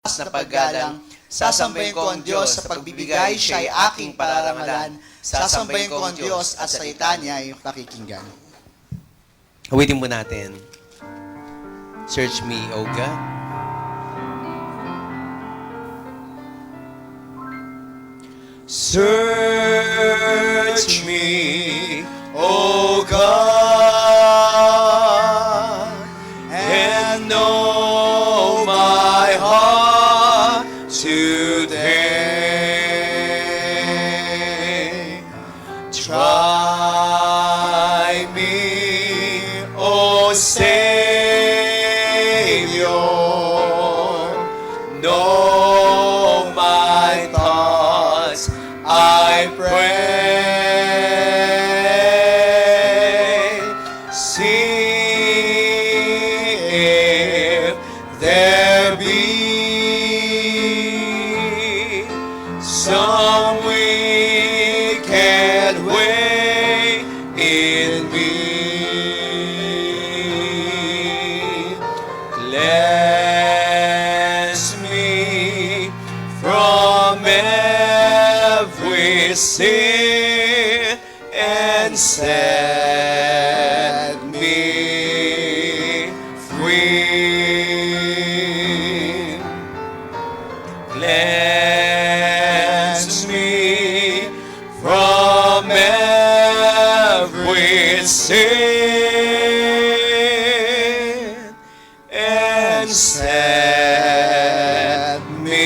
na paggalang. Sasambahin ko ang Diyos sa pagbibigay, siya ay aking pararangalan. Sasambahin ko ang Diyos at salita niya ay pakikinggan. Awitin mo natin. Search me, O God. Search me, O God, and know my heart today. Try me, O Savior, know my thoughts, I pray. See if there be some wicked way in me. Cleanse me from every sin and set me free. Cleanse me from every sin and set me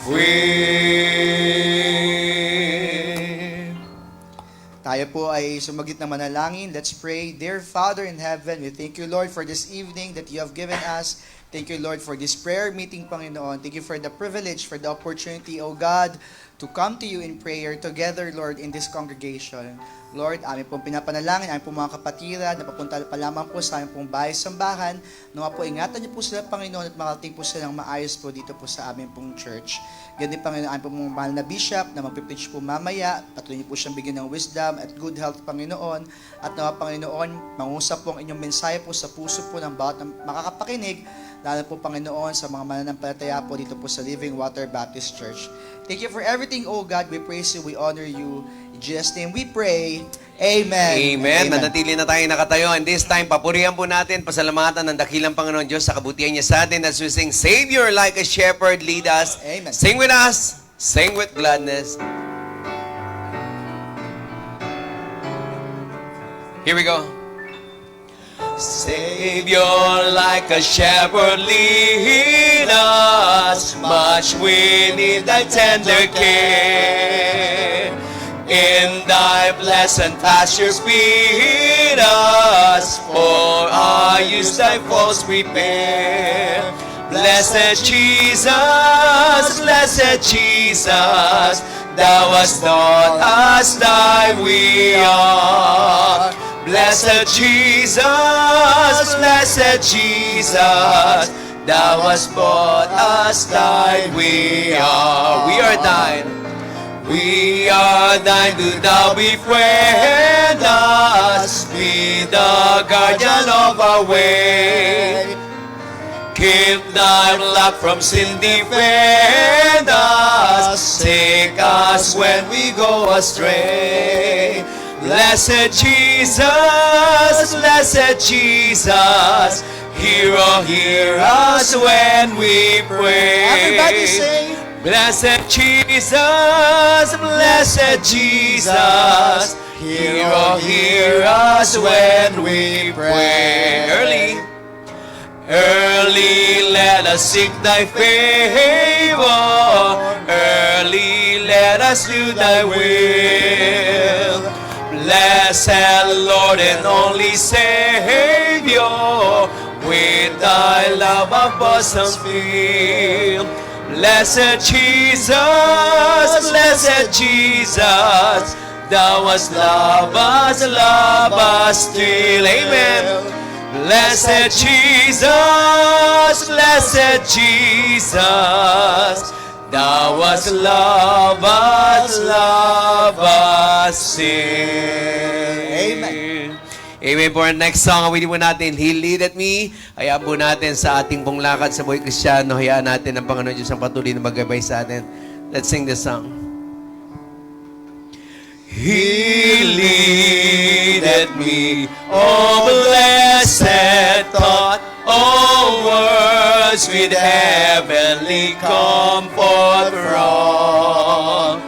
free. Tayo po ay sumagit na manalangin. Let's pray. Dear Father in heaven, we thank you, Lord, for this evening that you have given us. Thank you, Lord, for this prayer meeting, Panginoon. Thank you for the privilege, for the opportunity, O God, to come to you in prayer together, Lord, in this congregation. Lord, amin pong pinapanalangin, amin pong mga kapatiran, na papunta pa lamang po sa amin pong bahay-sambahan. Nawa po, ingatan niyo po sila, Panginoon, at makarating po sila ng maayos po dito po sa amin pong church. Ganyan, Panginoon, amin pong mahal na bishop na magpipreach po mamaya. Patuloy niyo po siyang bigyan ng wisdom at good health, Panginoon. At nawa, Panginoon, mangusap po ang inyong mensahe po sa puso po ng bawat makakapakinig, lalo po, Panginoon, sa mga mananampalataya po dito po sa Living Water Baptist Church. Thank you for everything, O God. We praise you, we honor you. In Jesus' name we pray. Amen. Amen. Manatili na tayo nakatayo. And this time, papurihan po natin, pasalamatan ng dakilang Panginoon Diyos sa kabutihan niya sa atin as we sing, Savior like a shepherd, lead us. Amen. Sing with us. Sing with gladness. Here we go. Savior, like a shepherd, lead us. Much we need thy tender care. In thy pleasant pastures feed us. For our use thy folds prepare. Blessed Jesus, thou hast taught us thy we are. Blessed Jesus, thou hast brought us thine. We are thine. We are thine, do thou befriend us. Be the guardian of our way. Keep thy flock from sin, defend us. Take us when we go astray. Blessed Jesus, hear us when we pray. Everybody say, Blessed Jesus, hear us when we pray. Early let us seek thy favor. Early let us do thy will. Blessed Lord and only Savior, with thy love our bosoms fill. Blessed Jesus, thou hast loved us still. Amen. Blessed Jesus, thou hast loved us still. Amen. Amen. For our next song, awitin po natin, He Leadeth Me. Hayaan po natin sa ating pong lakad sa buhay Kristiyano. Hayaan natin ang Panginoon Diyos ang patuloy na maggabay sa atin. Let's sing this song. He leadeth me, oh blessed thought, oh words with heavenly comfort from.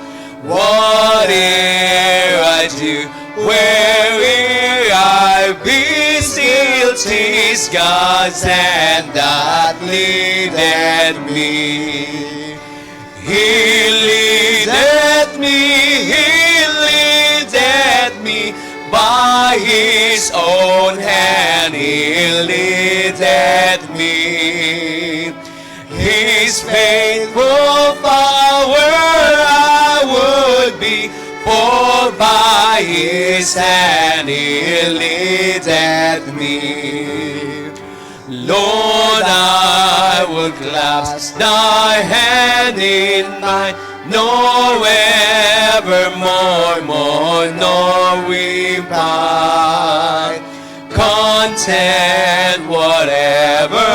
Whate'er I do, where'er I be, still 'tis God's hand that leadeth me. He leadeth me, He leadeth me, by His own hand He leadeth me. His faithful power I would be, for by His hand He leadeth me. Lord, I will clasp Thy hand in mine, nor evermore mourn nor weep I. Content whatever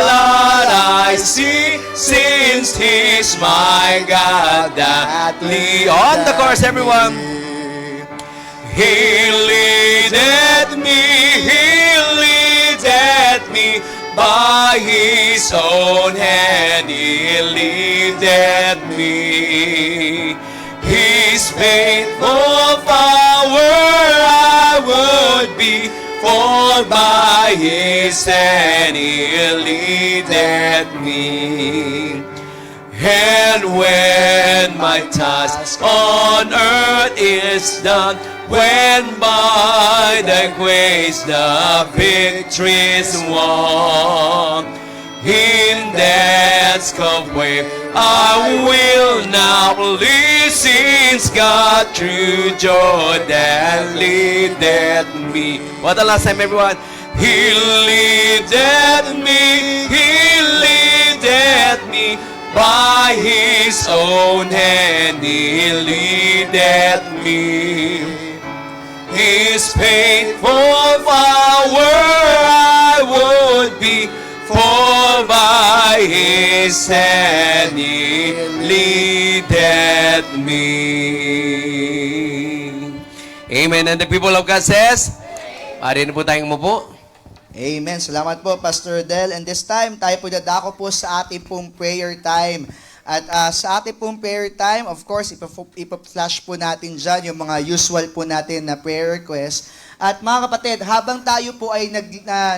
lot I see, since He's my God that lead. On the chorus, everyone. He leadeth me, He leadeth me, by His own hand He leadeth me. His faithful power I would be, for by His hand He leadeth me. And when my task on earth is done, when by Thy grace the victory's won, in death's way I will now flee, since God through Jordan leadeth me. What the last time, everyone? He leadeth me, He leadeth me, by His own hand He leadeth me. His faithful power I would be, for by His hand He leadeth me. Amen. And the people of God says, pari na po tayong umupo. Amen. Salamat po, Pastor Del. And this time, tayo po dadako po sa ating pong prayer time. At sa ating pong prayer time, of course, ipa-flash po natin dyan yung mga usual po natin na prayer request. At mga kapatid, habang tayo po ay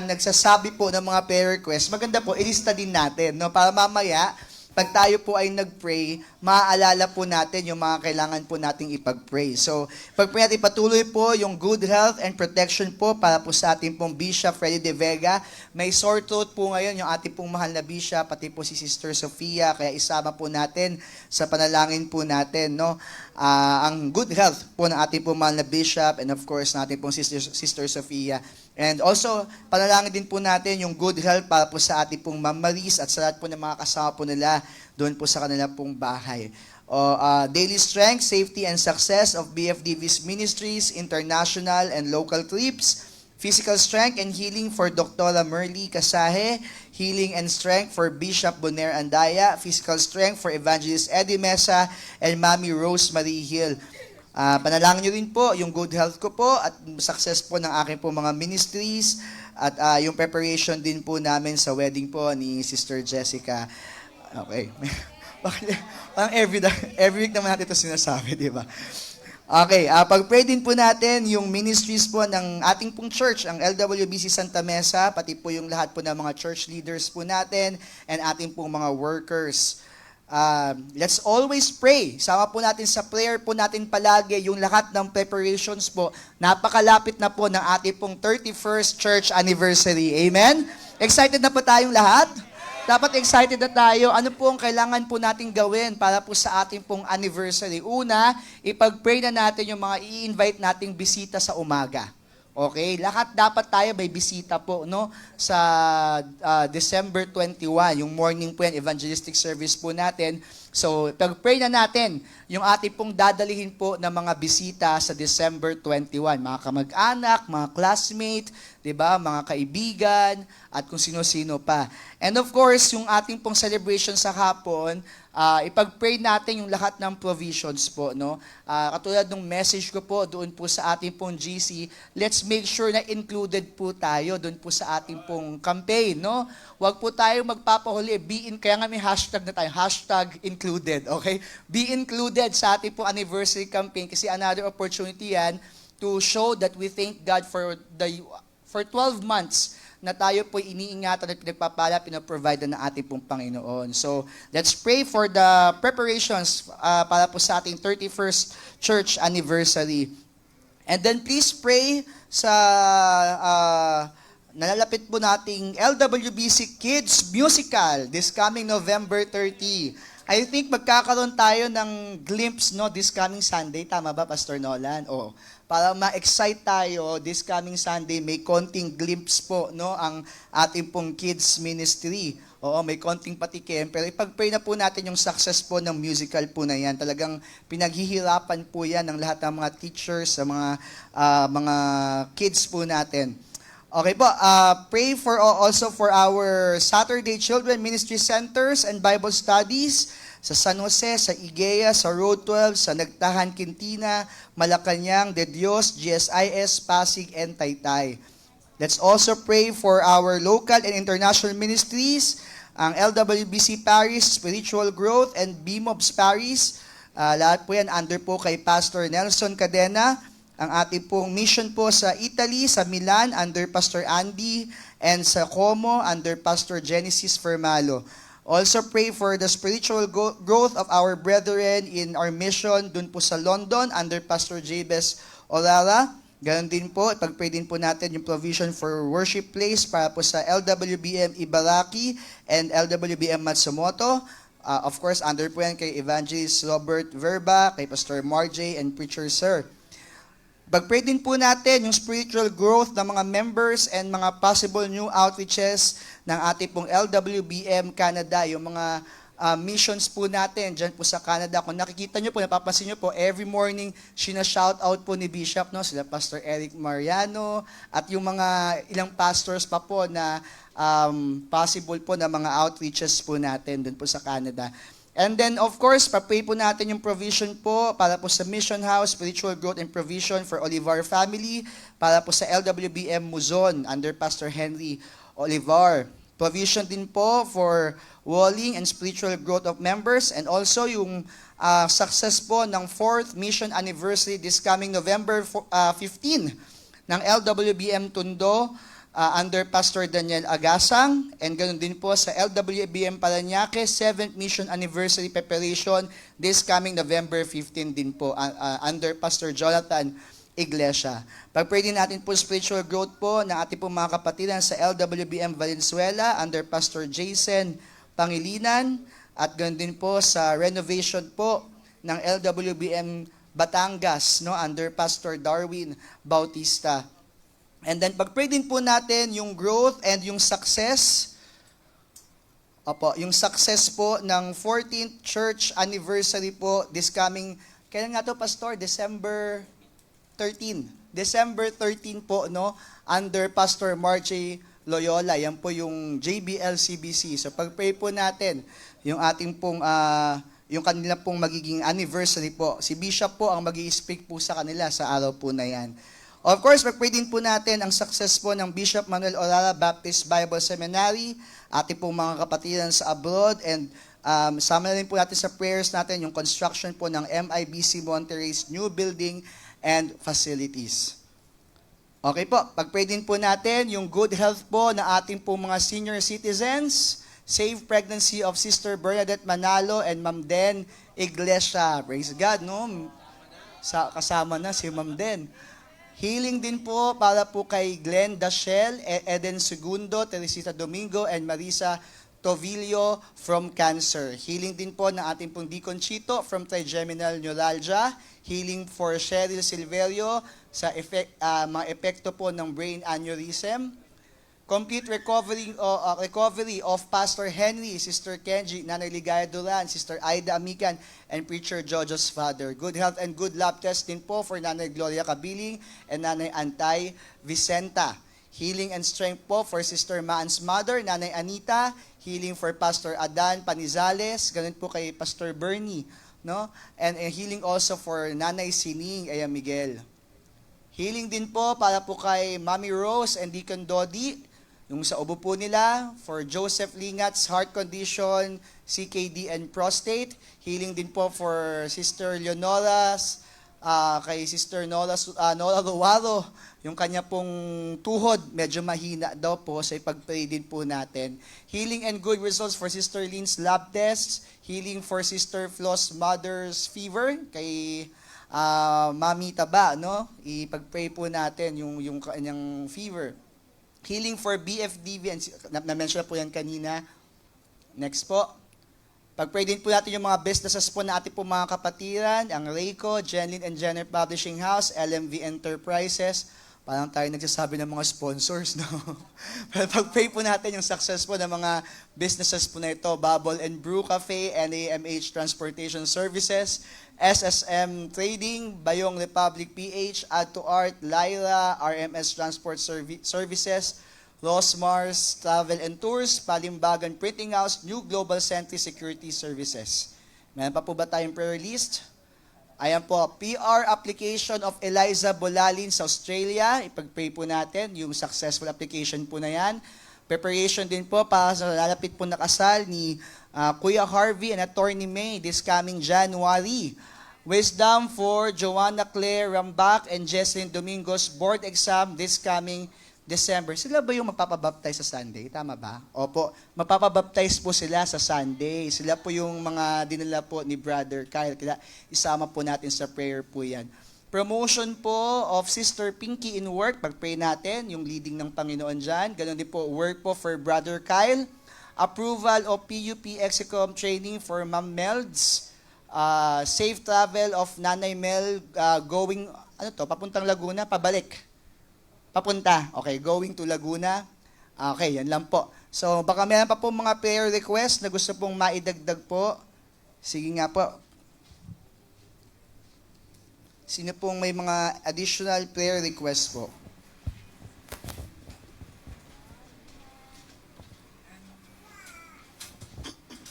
nagsasabi po ng mga prayer request, maganda po, ilista din natin, no? Para mamaya, pag tayo po ay nag-pray, maaalala po natin yung mga kailangan po nating ipag-pray. So, pag-pray natin patuloy po yung good health and protection po para po sa ating pong Bishop Freddy De Vega. May sore throat po ngayon yung ating pong mahal na Bishop, pati po si Sister Sofia, kaya isama po natin sa panalangin po natin, no? Ang good health po ng ating pong mahal na Bishop and of course natin pong Sister Sofia. And also, panalangin din po natin yung good health para po sa ating pong Ma'am Maris at sa lahat po ng mga kasama po nila doon po sa kanila pong bahay. Daily strength, safety, and success of BFDV's ministries, international and local trips. Physical strength and healing for Dr. Merly Casahe. Healing and strength for Bishop Boner Andaya. Physical strength for Evangelist Eddie Mesa and Mami Rosemary Hill. Panalangin nyo rin po yung good health ko po at success po ng aking po mga ministries at yung preparation din po namin sa wedding po ni Sister Jessica. Okay. Parang every week naman natin ito sinasabi, di ba? Okay, pag-pray din po natin yung ministries po ng ating pong church, ang LWBC Santa Mesa, pati po yung lahat po ng mga church leaders po natin and ating pong mga workers. Let's always pray. Sama po natin sa prayer po natin palagi yung lahat ng preparations po. Napakalapit na po ng ating pong 31st church anniversary. Amen? Excited na po tayong lahat? Dapat excited na tayo. Ano po ang kailangan po natin gawin para po sa ating pong anniversary? Una, ipag-pray na natin yung mga i-invite nating bisita sa umaga. Okay? Lahat dapat tayo may bisita po, no? Sa December 21, yung morning po yan, evangelistic service po natin. So, pag-pray na natin yung ating pong dadalihin po ng mga bisita sa December 21. Mga kamag-anak, mga classmate, 'di ba, mga kaibigan, at kung sino-sino pa. And of course, yung ating pong celebration sa hapon, ipag-pray natin yung lahat ng provisions po, no? Katulad ng message ko po doon po sa ating pong GC, let's make sure na included po tayo doon po sa ating pong campaign, no? Huwag po tayo magpapahuli, kaya nga may hashtag na tayo, hashtag included, okay? Be included sa ating pong anniversary campaign kasi another opportunity yan to show that we thank God for 12 months na tayo po iniingatan at pinagpapala, pinaprovide na ng ating pong Panginoon. So, let's pray for the preparations para po sa ating 31st church anniversary. And then please pray sa nalalapit po nating LWBC Kids Musical this coming November 30. I think magkakaroon tayo ng glimpse, no, this coming Sunday. Tama ba, Pastor Nolan? Oo. Para ma-excite tayo, this coming Sunday, may konting glimpse po, no, ang ating pong kids ministry. Oo, may konting patikim. Pero ipag-pray na po natin yung success po ng musical po na yan. Talagang pinaghihirapan po yan ng lahat ng mga teachers, sa mga kids po natin. Okay po, pray also for our Saturday Children Ministry Centers and Bible Studies sa San Jose, sa Igea, sa Road 12, sa Nagtahan, Quintina, Malacanang, De Dios, GSIS, Pasig, and Taytay. Let's also pray for our local and international ministries, ang LWBC Paris, Spiritual Growth, and BMOBS Paris. Lahat po yan under po kay Pastor Nelson Cadena. Ang ating pong mission po sa Italy, sa Milan, under Pastor Andy, and sa Como, under Pastor Genesis Fermalo. Also pray for the spiritual growth of our brethren in our mission dun po sa London, under Pastor Jabez Olara. Ganon din po, pag-pray din po natin yung provision for worship place para po sa LWBM Ibaraki and LWBM Matsumoto. Of course, under po yan kay Evangelist Robert Verba, kay Pastor Marjay, and Preacher Sir. Pag-pray din po natin yung spiritual growth ng mga members and mga possible new outreaches ng ating pong LWBM Canada, yung mga missions po natin dyan po sa Canada. Kung nakikita nyo po, napapansin nyo po, every morning, shout out po ni Bishop, no? Sila Pastor Eric Mariano, at yung mga ilang pastors pa po na possible po na mga outreaches po natin dun po sa Canada. And then, of course, pa-pray po natin yung provision po para po sa Mission House, Spiritual Growth and Provision for Olivar Family, para po sa LWBM Muzon, under Pastor Henry Olivar. Provision din po for walling and spiritual growth of members, and also yung success po ng 4th Mission Anniversary this coming November 15 ng LWBM Tondo, under Pastor Daniel Agasang, and ganoon din po sa LWBM Parañaque, 7th Mission Anniversary Preparation this coming November 15 din po, under Pastor Jonathan Iglesia. Pag-pray din natin po spiritual growth po ng ating po mga kapatiran sa LWBM Valenzuela, under Pastor Jason Pangilinan, at ganoon din po sa renovation po ng LWBM Batangas, no, under Pastor Darwin Bautista. And then pag-pray din po natin yung growth and yung success, yung success po ng 14th church anniversary po this coming, kailan nga to, Pastor? December 13. December 13 po, no, under Pastor Marjay Loyola. Yan po yung JBL-CBC. So pag-pray po natin yung ating pong yung kanila pong magiging anniversary po. Si Bishop po ang mag-i-speak po sa kanila sa araw po na yan. Of course, pag-pray din po natin ang success po ng Bishop Manuel Orara Baptist Bible Seminary, ating pong mga kapatiran sa abroad, and sama na rin po natin sa prayers natin yung construction po ng MIBC Monterrey's new building and facilities. Okay po, pag-pray din po natin yung good health po ng ating pong mga senior citizens, safe pregnancy of Sister Bernadette Manalo and Ma'am Den Iglesia. Praise God, no? Kasama na si Ma'am Den. Healing din po para po kay Glenn Dashel, Eden Segundo, Teresita Domingo, and Marisa Tovillo from cancer. Healing din po ng ating pong Deacon Chito from trigeminal neuralgia. Healing for Cheryl Silverio sa mga epekto po ng brain aneurysm. Complete recovery of Pastor Henry, Sister Kenji, Nanay Ligaya Duran, Sister Aida Amican, and Preacher Jojo's father. Good health and good lab test din po for Nanay Gloria Cabiling and Nanay Antay Vicenta. Healing and strength po for Sister Maan's mother, Nanay Anita. Healing for Pastor Adan Panizales. Ganun po kay Pastor Bernie. No? And healing also for Nanay Sining Aya Miguel. Healing din po para po kay Mami Rose and Deacon Dodi. Yung sa ubo po nila, for Joseph Lingat's heart condition, CKD and prostate. Healing din po for Sister Leonora's, kay Sister Nora Ruaro, yung kanya pong tuhod, medyo mahina daw po, so ipag-pray din po natin. Healing and good results for Sister Lynn's lab tests. Healing for Sister Flo's mother's fever, kay Mami Taba, no? Ipag-pray po natin yung kanyang fever. Healing for BFDV, and na-mention na po yan kanina. Next po. Pag-pray din po natin yung mga businesses po na ating po mga kapatiran, ang Rayco, Jenlyn and Jenner Publishing House, LMV Enterprises. Parang tayo nagsasabi ng mga sponsors, no? Pero pag-pray po natin yung success po ng mga businesses po na ito, Bubble and Brew Cafe, NAMH Transportation Services, SSM Trading, Bayong Republic PH, Add to Art, Lyra, RMS Transport Services, Rosmars Travel and Tours, Palimbagan Printing House, New Global Sentry Security Services. Meron pa po ba tayong prayer list? Ayan po, PR application of Eliza Bolalin sa Australia. Ipag-pray po natin yung successful application po na yan. Preparation din po para sa lalapit po na kasal ni Kuya Harvey and Attorney May this coming January. Wisdom for Joanna Claire Rambak and Jesselyn Domingos board exam this coming December. Sila ba yung magpapabaptize sa Sunday? Tama ba? Opo, magpapabaptize po sila sa Sunday. Sila po yung mga dinala po ni Brother Kyle. Kaya isama po natin sa prayer po yan. Promotion po of Sister Pinky in work. Pag-pray natin, yung leading ng Panginoon dyan. Ganon din po, work po for Brother Kyle. Approval of PUP Execom training for Ma'am Melds. Safe travel of Nanay Mel going, papuntang Laguna, pabalik. Papunta. Okay, going to Laguna. Okay, yan lang po. So, baka meron pa po mga prayer request na gusto pong maidagdag po. Sige nga po. Sino pong may mga additional prayer request po?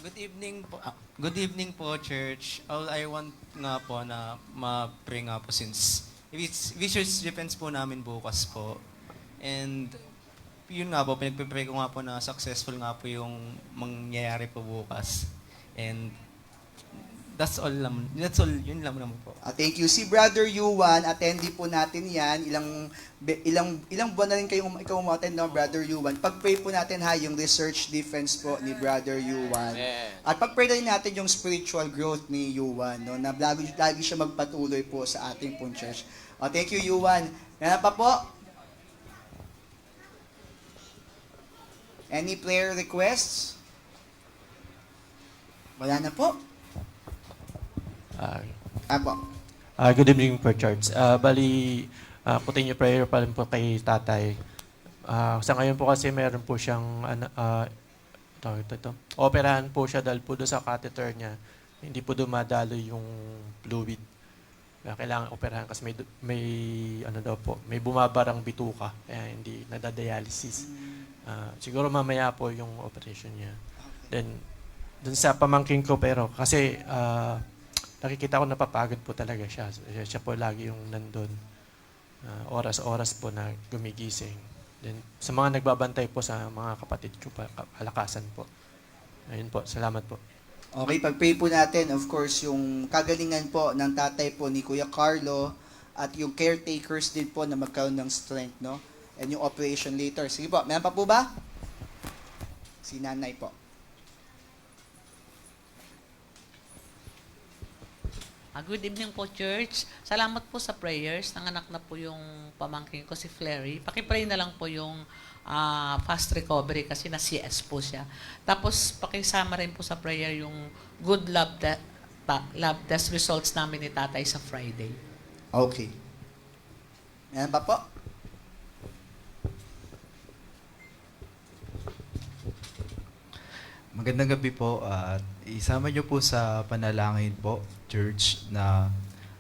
Good evening po, church. All I want nga po na ma-pray nga po since Vicious Defense po namin bukas po. And yun nga po, pinagpipray ko nga po na successful nga po yung mangyayari po bukas. And that's all, yun lang naman po. Thank you. Si Brother Yuan, attendee po natin yan. Ilang buwan na rin ikaw umattend, no, Brother Yuan. Pag-pray po natin yung research defense po ni Brother Yuan. At pag-pray rin natin yung spiritual growth ni Yuan, no, na lagi siya magpatuloy po sa ating pong church. Thank you, Yuan. Meron pa po? Any prayer requests? Wala na po. Apo. Good evening po, Church. Continue prayer pa rin po kay tatay. Sa ngayon po kasi meron po siyang operahan po siya dahil po doon sa catheter niya. Hindi po dumadalo yung fluid. Kailangan operahan kasi may bumabarang bituka kaya hindi nadadialysis. Siguro mamaya po yung operation niya. Then dun sa pamangkin ko pero kasi nakikita ko napapagod po talaga siya. Siya po lagi yung nandun. Oras-oras po na gumigising. Then, sa mga nagbabantay po sa mga kapatid ko, kalakasan po. Ayun po, salamat po. Okay, pag-pray po natin, of course, yung kagalingan po ng tatay po ni Kuya Carlo at yung caretakers din po na magkaroon ng strength, no? And yung operation later. Sige po, meron pa po ba? Si nanay po. Good evening po, church. Salamat po sa prayers. Nanganak na po yung pamangkin ko, si Flary. Pakipray na lang po yung fast recovery kasi na-CS po siya. Tapos, pakisama rin po sa prayer yung good lab test results namin ni tatay sa Friday. Okay. Meron pa po? Magandang gabi po at isama niyo po sa panalangin po, Church, na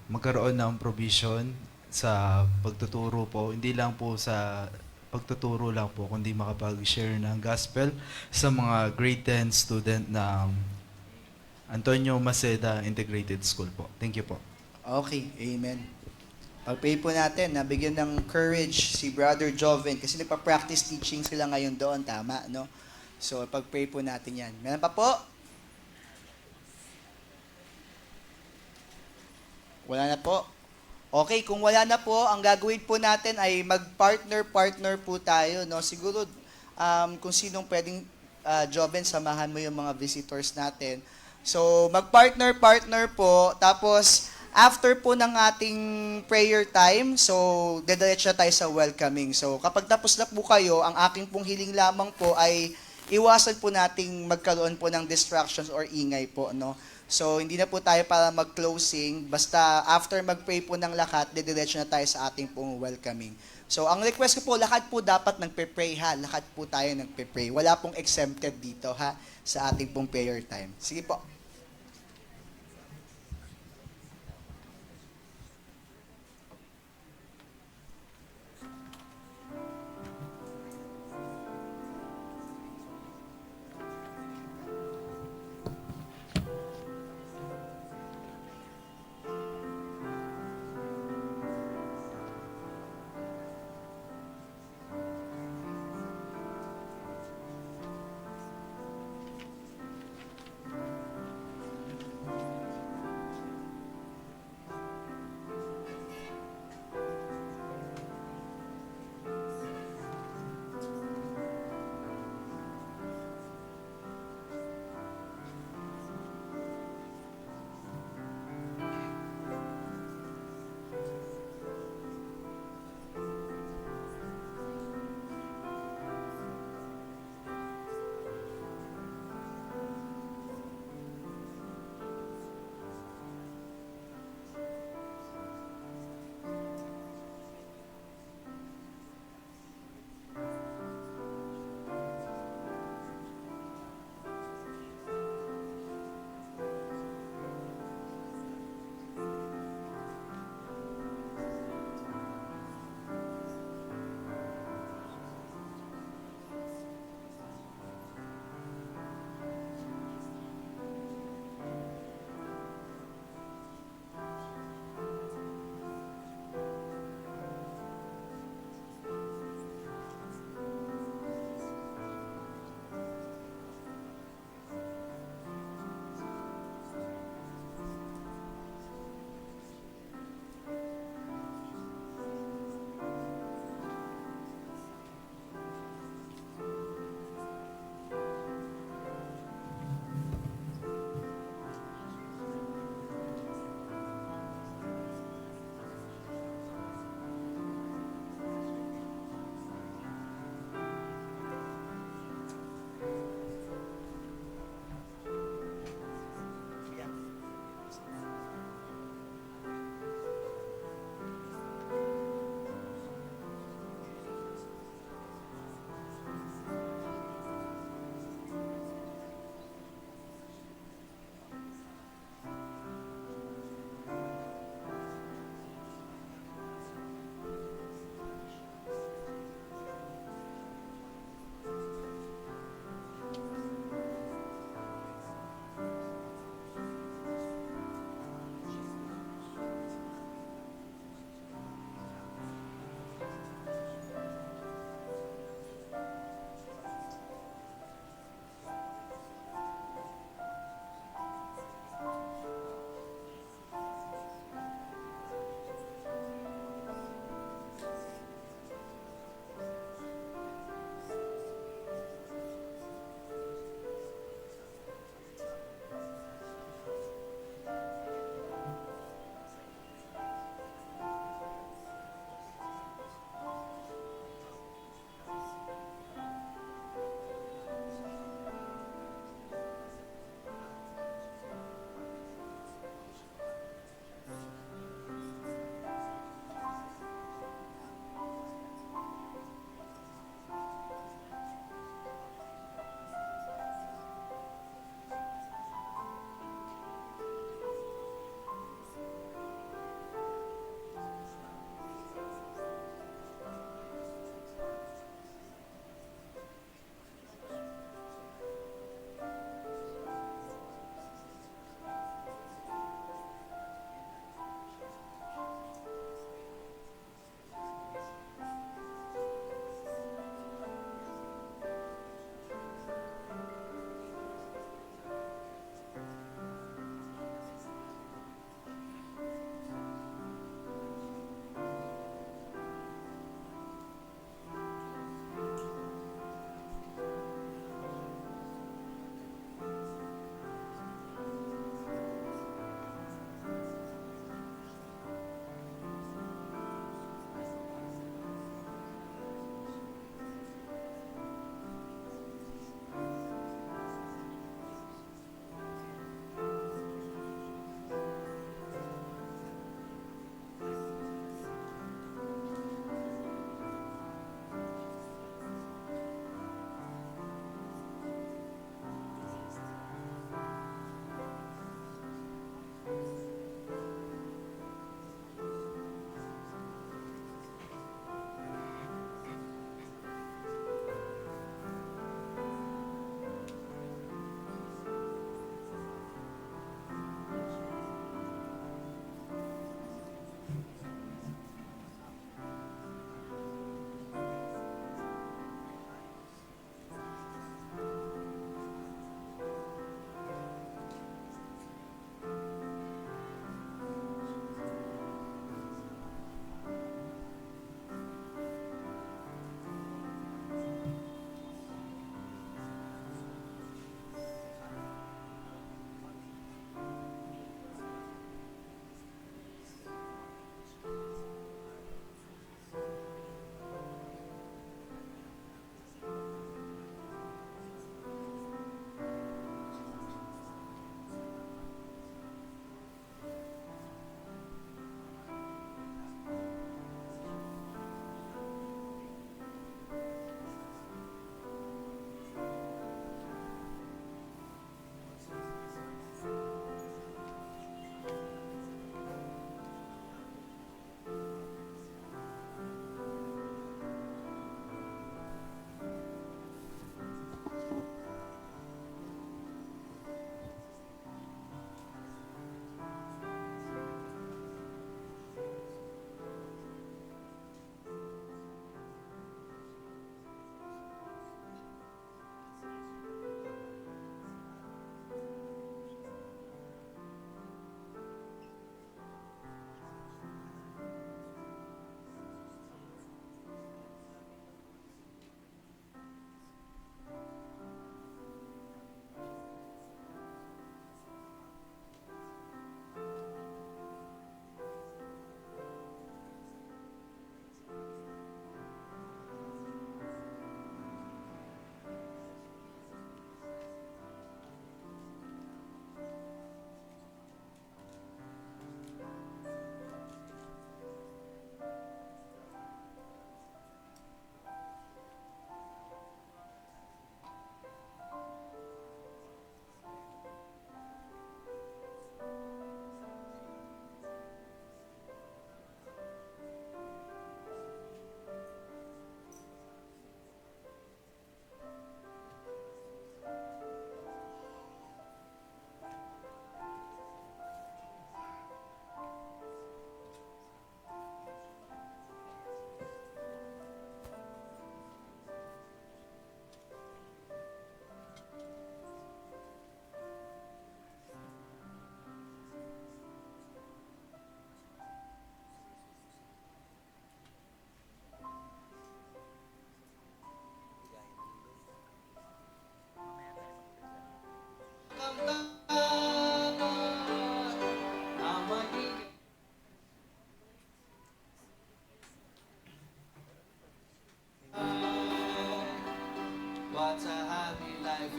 magkaroon ng provision sa pagtuturo po. Hindi lang po sa pagtuturo lang po, kundi makapag-share ng gospel sa mga grade 10 student ng Antonio Maceda Integrated School po. Thank you po. Okay, amen. Pag-pray po natin na bigyan ng courage si Brother Joven kasi nagpa-practice teaching sila ngayon doon, tama, no? So, pag-pray po natin yan. Meron pa po? Wala na po. Okay, kung wala na po, ang gagawin po natin ay mag-partner-partner po tayo, no? Siguro, kung sinong pwedeng, Joven, samahan mo yung mga visitors natin. So, mag-partner-partner po, tapos, after po ng ating prayer time, so, dediretso na tayo sa welcoming. So, kapag tapos na po kayo, ang aking pong hiling lamang po ay iwasan po nating magkaroon po ng distractions or ingay po, no? So, hindi na po tayo para mag-closing. Basta, after mag-pray po ng lahat, didiretso na tayo sa ating pong welcoming. So, ang request ko po, lahat po dapat nagpe-pray, ha? Lahat po tayo nagpe-pray. Wala pong exempted dito, ha? Sa ating pong prayer time. Sige po.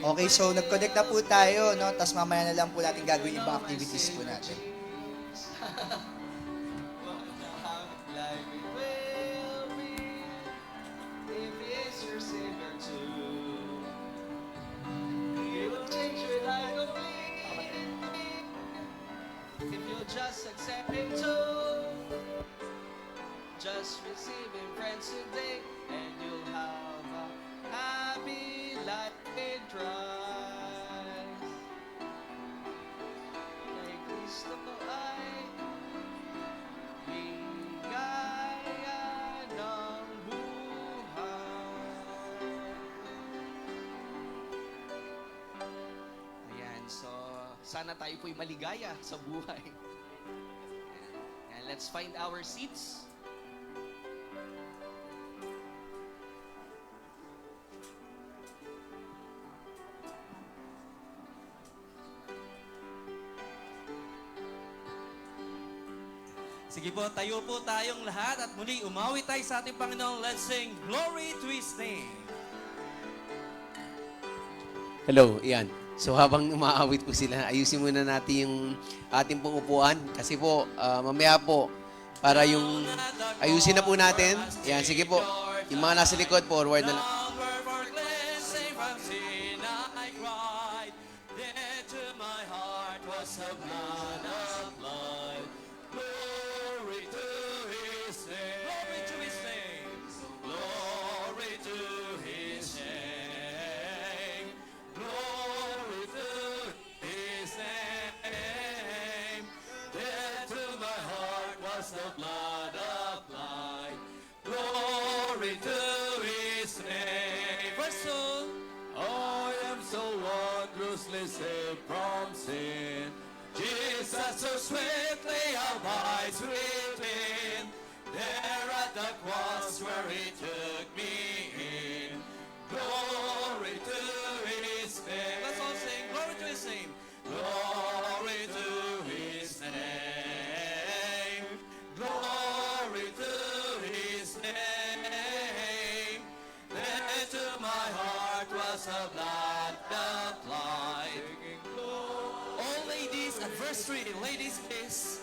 Okay, so nag-connect na po tayo, no? Tapos mamaya na lang po natin gagawin yung ibang activities po natin. Just accept him just receive him friends today, and you'll have a happy life in Christ. Kay Kristo ay ligaya ng buhay. Ayan, so sana tayo po'y maligaya sa buhay. And let's find our seats. Sige po, tayo po tayong lahat at muli umawi tayo sa ating Panginoon. Let's sing Glory to His name. Hello, iyan. So habang umaawit po sila, ayusin muna natin yung ating pong upuan. Kasi po, mamaya po, para yung ayusin na po natin. Yan, sige po. Yung mga nasa likod, forward na lang. The blood applied, glory to His name. First song. I am so wondrously saved from sin. Jesus so swiftly out my sweet in. There at the cross where He took me in. Glory to His name. Let's all sing glory to His name. Glory to His name. Glory to His name. Then to my heart was a blood applied. All ladies at verse 3, ladies please.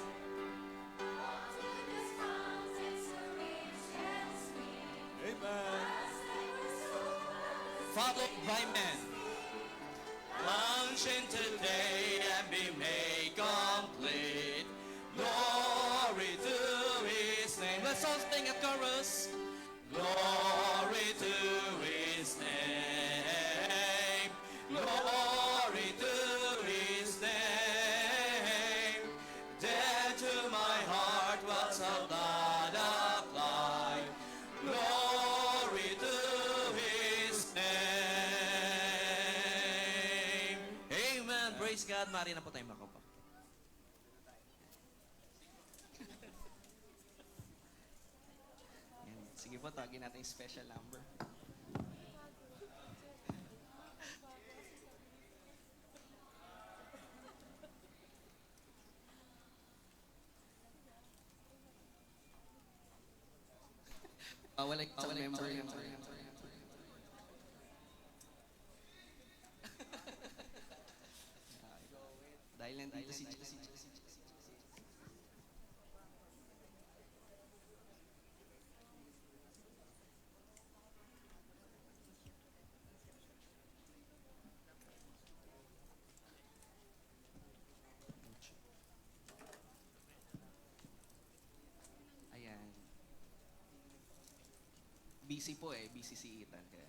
Amen. Followed by men. Launch into day and be made complete. Glory to His name. Let's all sing a chorus. Glory to His name. Glory to His name. Dead to my heart was a blood applied. Glory to His name. Amen. Praise God. Mari na po tayo makapa. Sige po, tawagin natin yung special number. Wala isang member. Dahil nandito si busy po busy si Ethan kaya.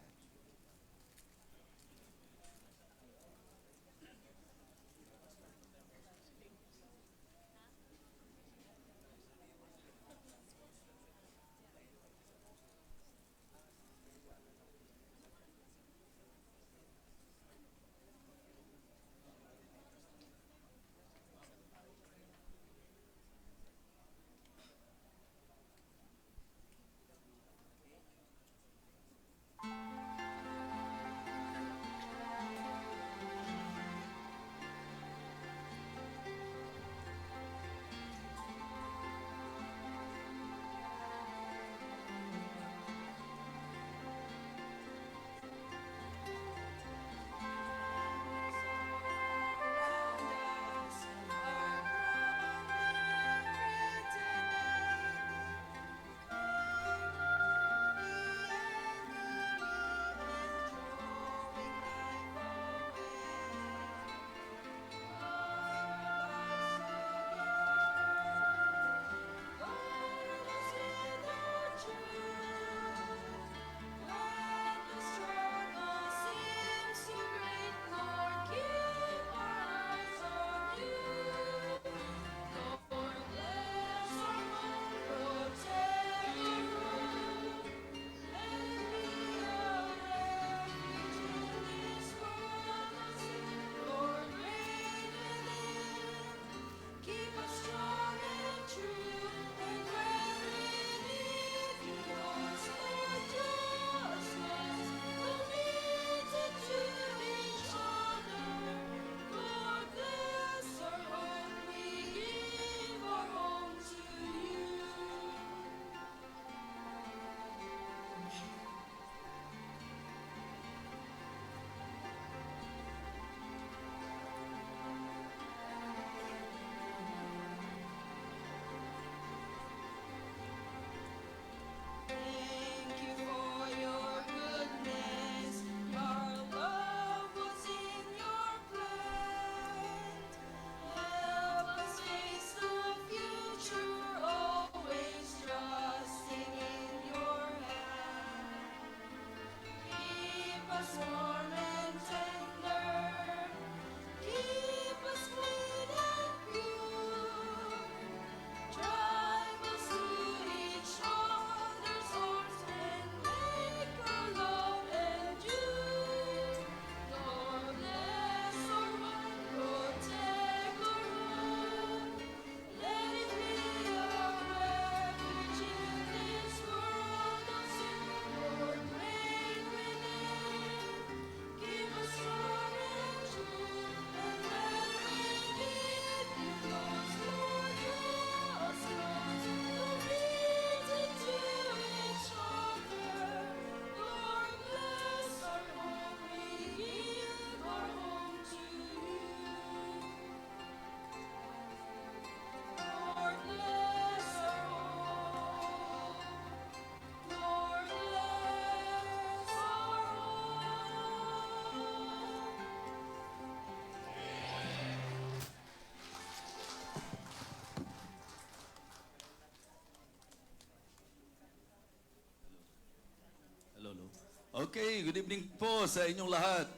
Okay, good evening po sa inyong lahat.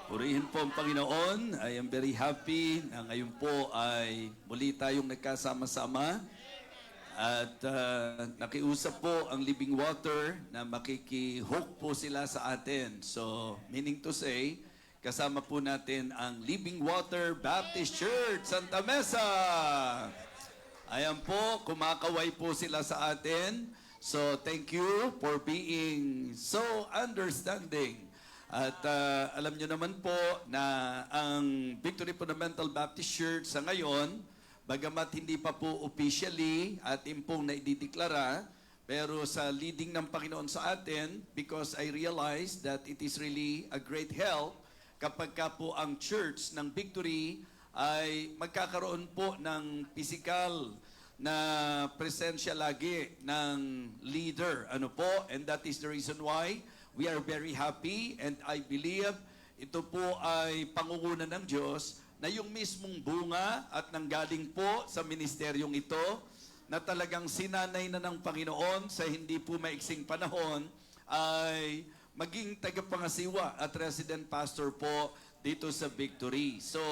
Purihin po ang Panginoon. I am very happy na ngayon po ay muli tayong nagkasama-sama. At nakiusap po ang Living Water na makikihook po sila sa atin. So, meaning to say, kasama po natin ang Living Water Baptist Church, Santa Mesa. Ayan po, kumakaway po sila sa atin. So, thank you for being so understanding. At alam nyo naman po na ang Victory Fundamental Baptist Church sa ngayon, bagamat hindi pa po officially atin pong naidideklara, pero sa leading ng Panginoon sa atin, because I realize that it is really a great help kapag ka po ang church ng Victory ay magkakaroon po ng physical na presensya lagi ng leader. Ano po? And that is the reason why we are very happy and I believe ito po ay pangunguna ng Diyos na yung mismong bunga at nanggaling po sa ministeryong ito na talagang sinanay na ng Panginoon sa hindi po maiksing panahon ay maging tagapangasiwa at resident pastor po dito sa Victory. So,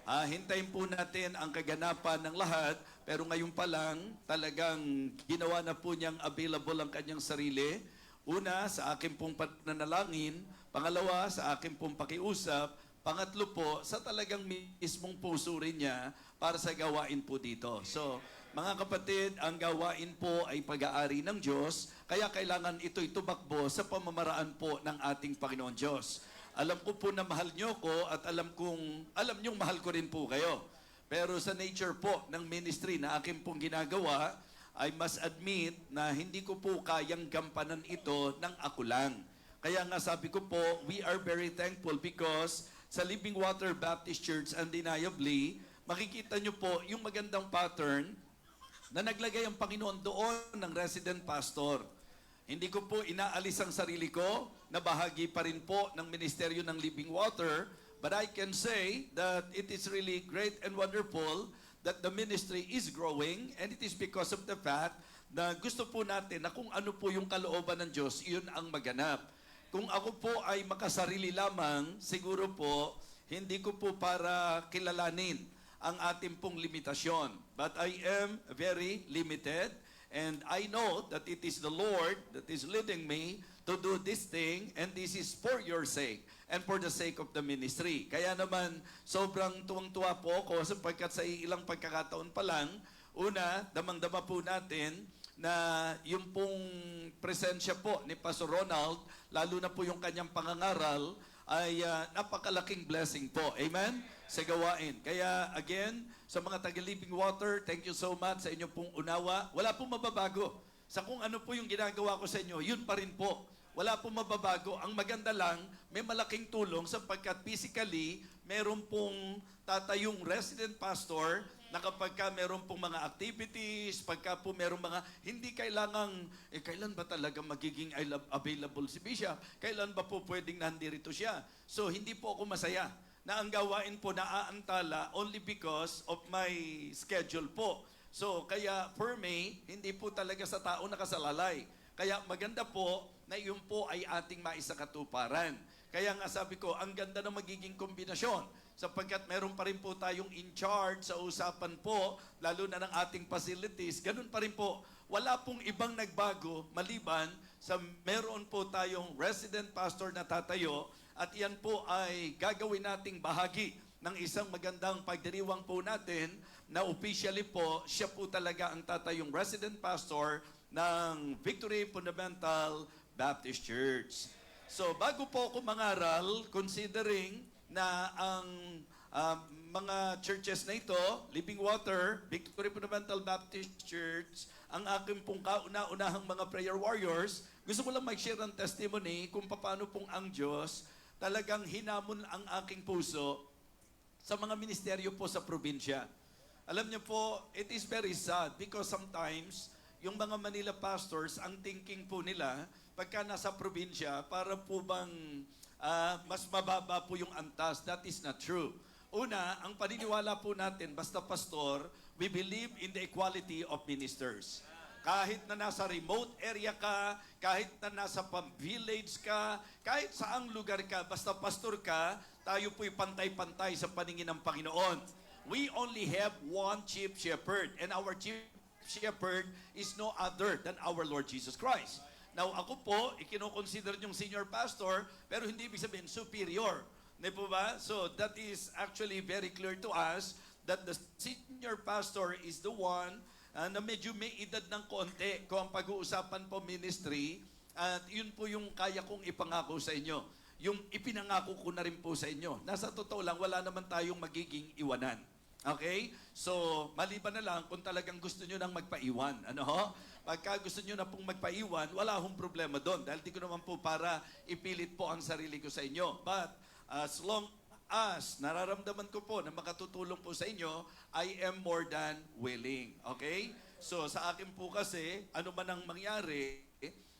hintayin po natin ang kaganapan ng lahat, pero ngayon pa lang talagang ginawa na po niyang available ang kanyang sarili. Una, sa akin pong pananalangin. Pangalawa, sa akin pong pakiusap. Pangatlo po, sa talagang mismong puso rin niya para sa gawain po dito. So, mga kapatid, ang gawain po ay pag-aari ng Diyos, kaya kailangan ito'y tumakbo sa pamamaraan po ng ating Panginoon Diyos. Alam ko po na mahal niyo ko at alam niyong mahal ko rin po kayo. Pero sa nature po ng ministry na akin pong ginagawa, I must admit na hindi ko po kayang gampanan ito ng ako lang. Kaya nga sabi ko po, we are very thankful because sa Living Water Baptist Church, undeniably, makikita niyo po yung magandang pattern na naglagay ang Panginoon doon ng resident pastor. Hindi ko po inaalis ang sarili ko na bahagi pa rin po ng ministeryo ng Living Water, but I can say that it is really great and wonderful that the ministry is growing and it is because of the fact na gusto po natin na kung ano po yung kalooban ng Diyos, iyon ang maganap. Kung ako po ay makasarili lamang, siguro po, hindi ko po para kilalanin ang ating pong limitasyon. But I am very limited. And I know that it is the Lord that is leading me to do this thing and this is for your sake and for the sake of the ministry. Kaya naman, sobrang tuwang-tuwa po ako sapagkat sa ilang pagkakataon pa lang, una, damang-dama po natin na yung pong presensya po ni Pastor Ronald, lalo na po yung kanyang pangangaral, ay napakalaking blessing po. Amen? Sa gawain. Kaya again, sa mga taga-Living Water, thank you so much sa inyo pong unawa. Wala pong mababago. Sa kung ano po yung ginagawa ko sa inyo, yun pa rin po. Wala pong mababago. Ang maganda lang, may malaking tulong sapagkat physically, meron pong tatayong resident pastor na kapag ka meron pong mga activities, pagka po meron mga, hindi kailangang, kailan ba talaga magiging available si Bishop? Kailan ba po pwedeng nandirito siya? So, hindi po ako masaya na ang gawain po naaantala only because of my schedule po. So, kaya for me, hindi po talaga sa tao nakasalalay. Kaya maganda po na yun po ay ating maisakatuparan. Kaya nga sabi ko, ang ganda ng magiging kombinasyon sapagkat meron pa rin po tayong in charge sa usapan po, lalo na ng ating facilities. Ganun pa rin po. Wala pong ibang nagbago maliban sa meron po tayong resident pastor na tatayo at yan po ay gagawin nating bahagi ng isang magandang pagdiriwang po natin na officially po, siya po talaga ang tatayong resident pastor ng Victory Fundamental Baptist Church. So, bago po ako mangaral, considering na ang mga churches na ito, Living Water, Victory Fundamental Baptist Church, ang aking pong kauna-unahang mga prayer warriors, gusto ko lang mag-share ng testimony kung paano pong ang Diyos talagang hinamon ang aking puso sa mga ministeryo po sa probinsya. Alam niyo po, it is very sad because sometimes yung mga Manila pastors, ang thinking po nila, pagka nasa probinsya, para po bang mas mababa po yung antas. That is not true. Una, ang paniniwala po natin, basta pastor, we believe in the equality of ministers. Kahit na nasa remote area ka, kahit na nasa village ka, kahit saang lugar ka, basta pastor ka, tayo po'y pantay-pantay sa paningin ng Panginoon. We only have one chief shepherd, and our chief shepherd is no other than our Lord Jesus Christ. Now, ako po, ikinoconsider yung senior pastor, pero hindi ibig sabihin superior. Di po ba? So, that is actually very clear to us that the senior pastor is the one na medyo may edad ng konti kung ang pag-uusapan po ministry, at yun po yung kaya kong ipangako sa inyo. Yung ipinangako ko na rin po sa inyo. Nasa totoo lang, wala naman tayong magiging iwanan. Okay? So, maliban na lang kung talagang gusto nyo nang magpaiwan. Ano ho? Pagka gusto nyo na pong magpaiwan, wala akong problema doon. Dahil di ko naman po para ipilit po ang sarili ko sa inyo. But, as long as nararamdaman ko po na makatutulong po sa inyo, I am more than willing. Okay? So, sa akin po kasi, ano man ang mangyari,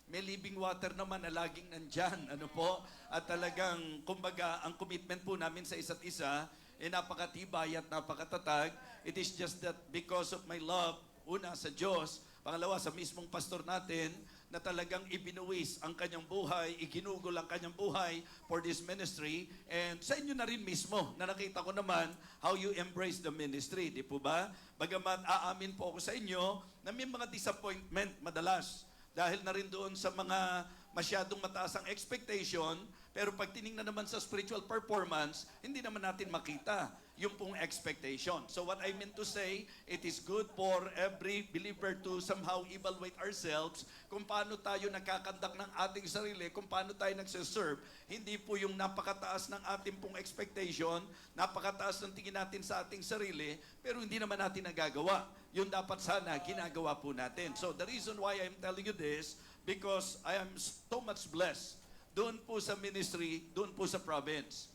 may living water naman na laging nandyan. Ano po? At talagang, kumbaga, ang commitment po namin sa isa't isa, napakatibay at napakatatag. It is just that because of my love, una sa Diyos, pangalawa sa mismong pastor natin, na talagang ibinuwis ang kanyang buhay, iginugol ang kanyang buhay for this ministry, and sa inyo na rin mismo, na nakita ko naman how you embrace the ministry, di po ba? Bagamat aamin po ako sa inyo na may mga disappointment madalas, dahil na rin doon sa mga masyadong mataas ang expectation, pero pag tinignan naman sa spiritual performance, hindi naman natin makita yung pong expectation. So what I meant to say, it is good for every believer to somehow evaluate ourselves kung paano tayo nagkakandak ng ating sarili, kung paano tayo nagsiserve. Hindi po yung napakataas ng ating pong expectation, napakataas ng tingin natin sa ating sarili, pero hindi naman natin nagagawa. Yun dapat sana ginagawa po natin. So the reason why I'm telling you this, because I am so much blessed doon po sa ministry, doon po sa province.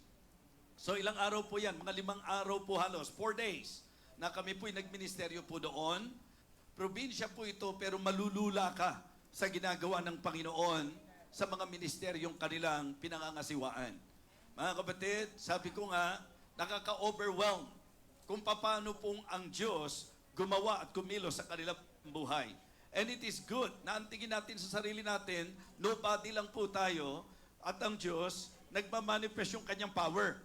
So ilang araw po yan, mga 5 araw po halos, 4 days, na kami po'y nagministeryo po doon. Probinsya po ito, pero malulula ka sa ginagawa ng Panginoon sa mga ministeryong kanilang pinangangasiwaan. Mga kapatid, sabi ko nga, nakaka-overwhelm kung paano pong ang Diyos gumawa at kumilos sa kanilang buhay. And it is good na antingin natin sa sarili natin, nobody lang po tayo, at ang Diyos, nagmamanifest yung kanyang power.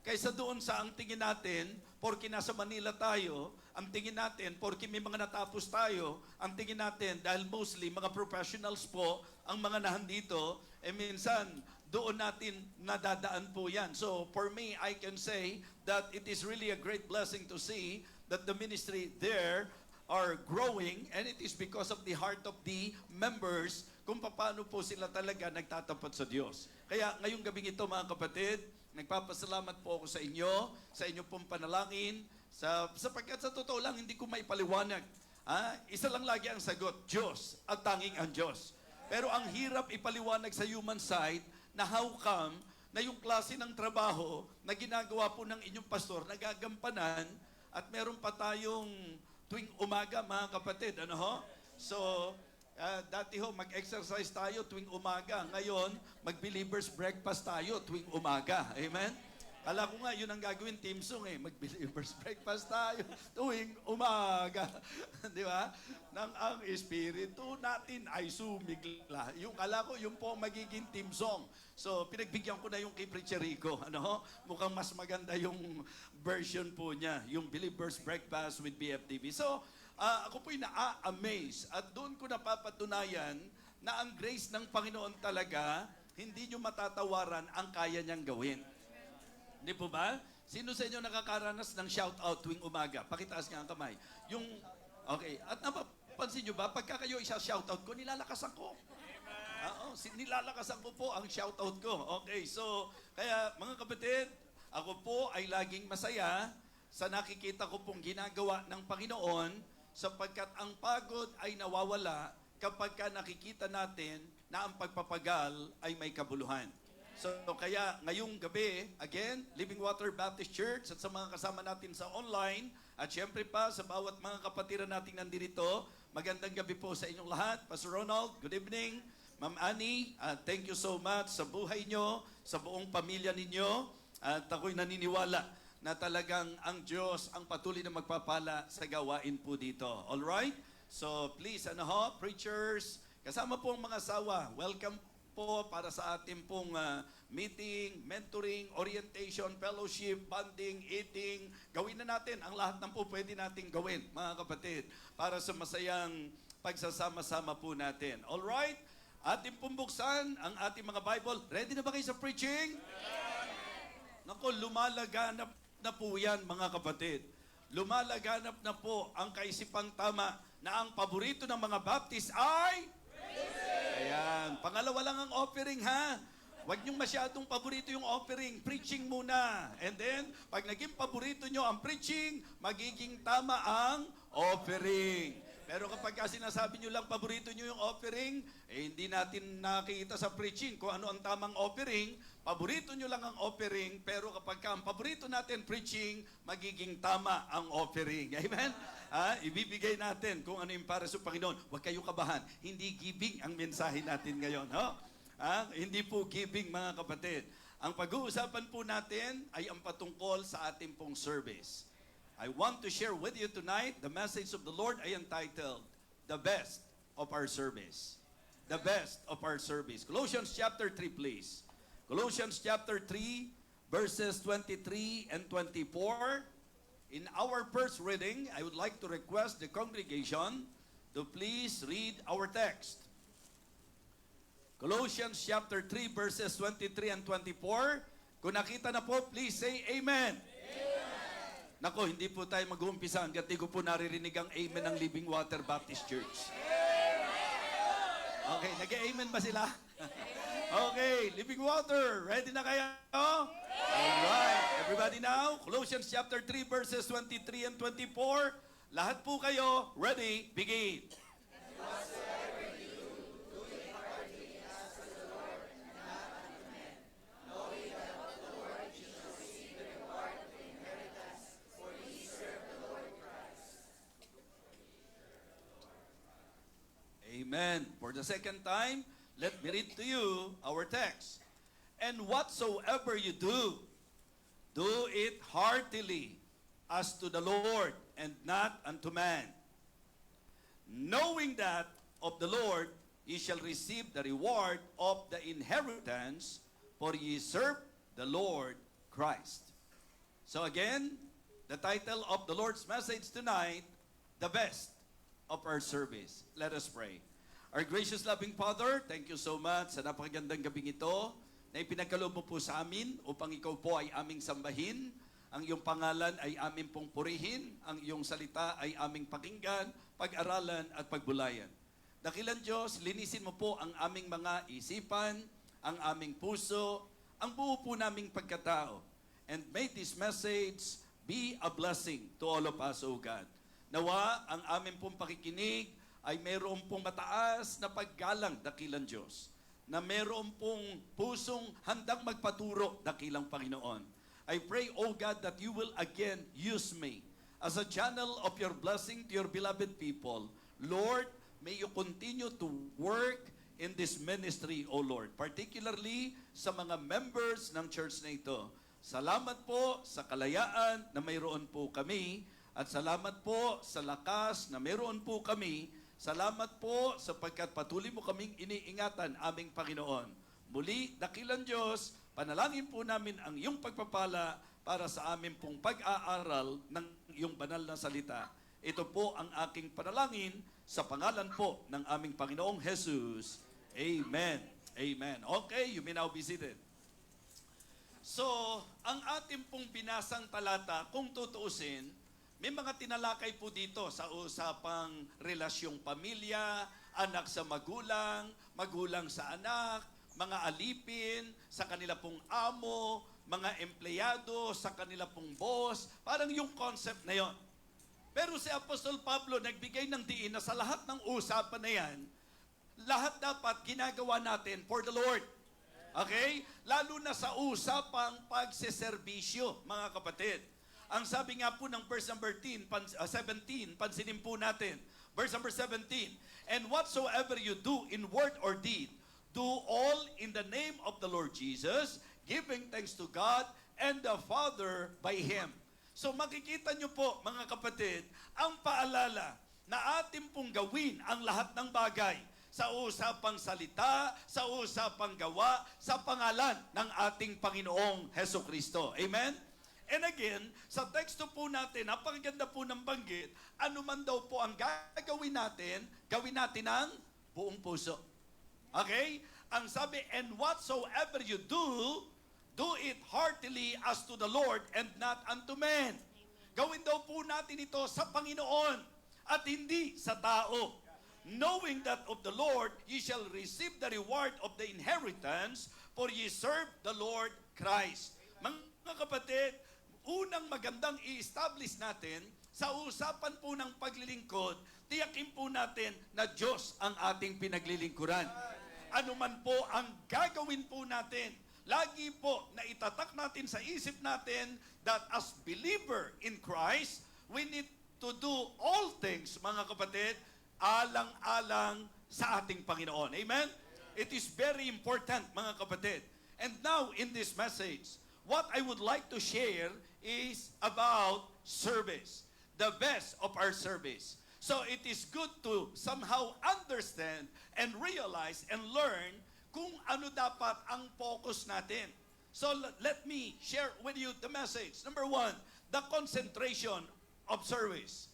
Kaysa doon sa ang tingin natin, porke nasa Manila tayo, ang tingin natin, porke may mga natapos tayo, ang tingin natin, dahil mostly mga professionals po, ang mga nahandito, minsan, doon natin nadadaan po yan. So, for me, I can say that it is really a great blessing to see that the ministry there are growing, and it is because of the heart of the members kung paano po sila talaga nagtatapat sa Diyos. Kaya ngayong gabing ito, mga kapatid, nagpapasalamat po ako sa inyo pong panalangin, sapagkat sa totoo lang, hindi ko maipaliwanag. Isa lang lagi ang sagot, Diyos, at tanging ang Diyos. Pero ang hirap ipaliwanag sa human side na how come na yung klase ng trabaho na ginagawa po ng inyong pastor, nagagampanan, at meron pa tayong tuwing umaga, mga kapatid, ano ho? So, dati ho, mag-exercise tayo tuwing umaga. Ngayon, mag-believers breakfast tayo tuwing umaga. Amen? Kala ko nga, yun ang gagawin, Team Song eh. Mag-believers breakfast tayo tuwing umaga. Di ba? Nang ang espiritu natin ay sumigla. Yung kala ko, yun po ang magiging Team Song. So, pinagbigyan ko na yung kay Preacher Rico. Ano? Mukhang mas maganda yung version po niya. Yung Believers Breakfast with BFTV. So, ako po'y na-amaze. At doon ko napapatunayan na ang grace ng Panginoon talaga, hindi nyo matatawaran ang kaya niyang gawin. Hindi po ba? Sino sa inyo nakakaranas ng shout-out tuwing umaga? Pakitaas nga ang kamay. Okay. At napapansin nyo ba, pagka kayo isa-shoutout ko, nilalakasan ko. Nilalakasan ko po ang shoutout ko. Okay, so, kaya mga kapatid, ako po ay laging masaya sa nakikita ko pong ginagawa ng Panginoon, sapagkat ang pagod ay nawawala kapag ka nakikita natin na ang pagpapagal ay may kabuluhan. So, kaya ngayong gabi, again, Living Water Baptist Church at sa mga kasama natin sa online, at syempre pa sa bawat mga kapatiran natin nandito, magandang gabi po sa inyong lahat. Pastor Ronald, good evening. Ma'am Annie, thank you so much sa buhay nyo, sa buong pamilya ninyo, at ako'y naniniwala na talagang ang Diyos ang patuloy na magpapala sa gawain po dito. Alright? So please, preachers, kasama po ang mga asawa, welcome po para sa ating pong meeting, mentoring, orientation, fellowship, bonding, eating. Gawin na natin ang lahat ng po pwede nating gawin, mga kapatid, para sa masayang pagsasama-sama po natin. Alright? Ating pong buksan ang ating mga Bible. Ready na ba kayo sa preaching? Nako, lumalaganap na po yan, mga kapatid. Lumalaganap na po ang kaisipang tama na ang paborito ng mga Baptist ay... Ayan. Pangalawa lang ang offering, ha? Huwag niyong masyadong paborito yung offering. Preaching muna. And then, pag naging paborito niyo ang preaching, magiging tama ang offering. Pero kapag sinasabi niyo lang paborito niyo yung offering, hindi natin nakikita sa preaching kung ano ang tamang offering. Paborito niyo lang ang offering, pero kapag ang paborito natin preaching, magiging tama ang offering. Amen? Ibibigay natin kung ano yung para sa Panginoon. Huwag kayong kabahan. Hindi giving ang mensahe natin ngayon. Hindi po giving, mga kapatid. Ang pag-uusapan po natin ay ang patungkol sa ating pong service. I want to share with you tonight, the message of the Lord ay entitled, The Best of Our Service. The Best of Our Service. Colossians chapter 3, please. Colossians chapter 3, verses 23 and 24. In our first reading, I would like to request the congregation to please read our text. Colossians chapter 3, verses 23 and 24. Kung nakita na po, please say Amen. Nako, hindi po tayo mag-uumpisa hanggat di ko po naririnig ang amen ng Living Water Baptist Church. Okay, nag-amen ba sila? Okay, Living Water, ready na kayo? Alright, everybody now, Colossians chapter 3, verses 23 and 24. Lahat po kayo, ready, begin. Amen. For the second time, let me read to you our text. And whatsoever you do, do it heartily as to the Lord and not unto man, knowing that of the Lord ye shall receive the reward of the inheritance, for ye serve the Lord Christ. So again, the title of the Lord's message tonight, The Best of Our Service. Let us pray. Our gracious loving Father, thank you so much sa napakagandang gabing ito na ipinagkaloob mo po sa amin upang ikaw po ay aming sambahin, ang iyong pangalan ay aming pong purihin, ang iyong salita ay aming pakinggan, pag-aralan at pagbulayan. Dakilan Diyos, linisin mo po ang aming mga isipan, ang aming puso, ang buo po naming pagkatao. And may this message be a blessing to all of us, O God. Nawa, ang aming pong pakikinig ay mayroon pong mataas na paggalang, dakilang Diyos. Na mayroon pong pusong handang magpaturo, dakilang Panginoon. I pray, O God, that you will again use me as a channel of your blessing to your beloved people. Lord, may you continue to work in this ministry, O Lord. Particularly sa mga members ng church na ito. Salamat po sa kalayaan na mayroon po kami. At salamat po sa lakas na meron po kami. Salamat po sapagkat patuloy mo kaming iniingatan, aming Panginoon. Muli, dakilang Diyos, panalangin po namin ang iyong pagpapala para sa amin pong pag-aaral ng iyong banal na salita. Ito po ang aking panalangin sa pangalan po ng aming Panginoong Jesus. Amen. Amen. Okay, you may now be seated. So, ang ating pong binasang talata, kung tutuusin, may mga tinalakay po dito sa usapang relasyong pamilya, anak sa magulang, magulang sa anak, mga alipin sa kanila pong amo, mga empleyado sa kanila pong boss, parang yung concept na yon. Pero si Apostol Pablo nagbigay ng diin na sa lahat ng usapan na yan, lahat dapat ginagawa natin for the Lord. Okay? Lalo na sa usapang pagseserbisyo, mga kapatid. Ang sabi nga po ng verse number 17, pansinin po natin. Verse number 17, and whatsoever you do in word or deed, do all in the name of the Lord Jesus, giving thanks to God and the Father by Him. So makikita nyo po, mga kapatid, ang paalala na atin pong gawin ang lahat ng bagay sa usapang salita, sa usapang gawa, sa pangalan ng ating Panginoong Heso Kristo. Amen? And again, sa teksto po natin, napakaganda po ng banggit, ano man daw po ang gagawin natin, gawin natin ng buong puso. Okay? Ang sabi, and whatsoever you do, do it heartily as to the Lord and not unto men. Gawin daw po natin ito sa Panginoon at hindi sa tao. Knowing that of the Lord, ye shall receive the reward of the inheritance, for ye serve the Lord Christ. Mga kapatid, unang magandang i-establish natin, sa usapan po ng paglilingkod, tiyakin po natin na Diyos ang ating pinaglilingkuran. Ano man po ang gagawin po natin, lagi po na itatak natin sa isip natin that as believer in Christ, we need to do all things, mga kapatid, alang-alang sa ating Panginoon. Amen? It is very important, mga kapatid. And now, in this message, what I would like to share is about service. The best of our service. So it is good to somehow understand and realize and learn kung ano dapat ang focus natin. So let me share with you the message. Number 1, the concentration of service.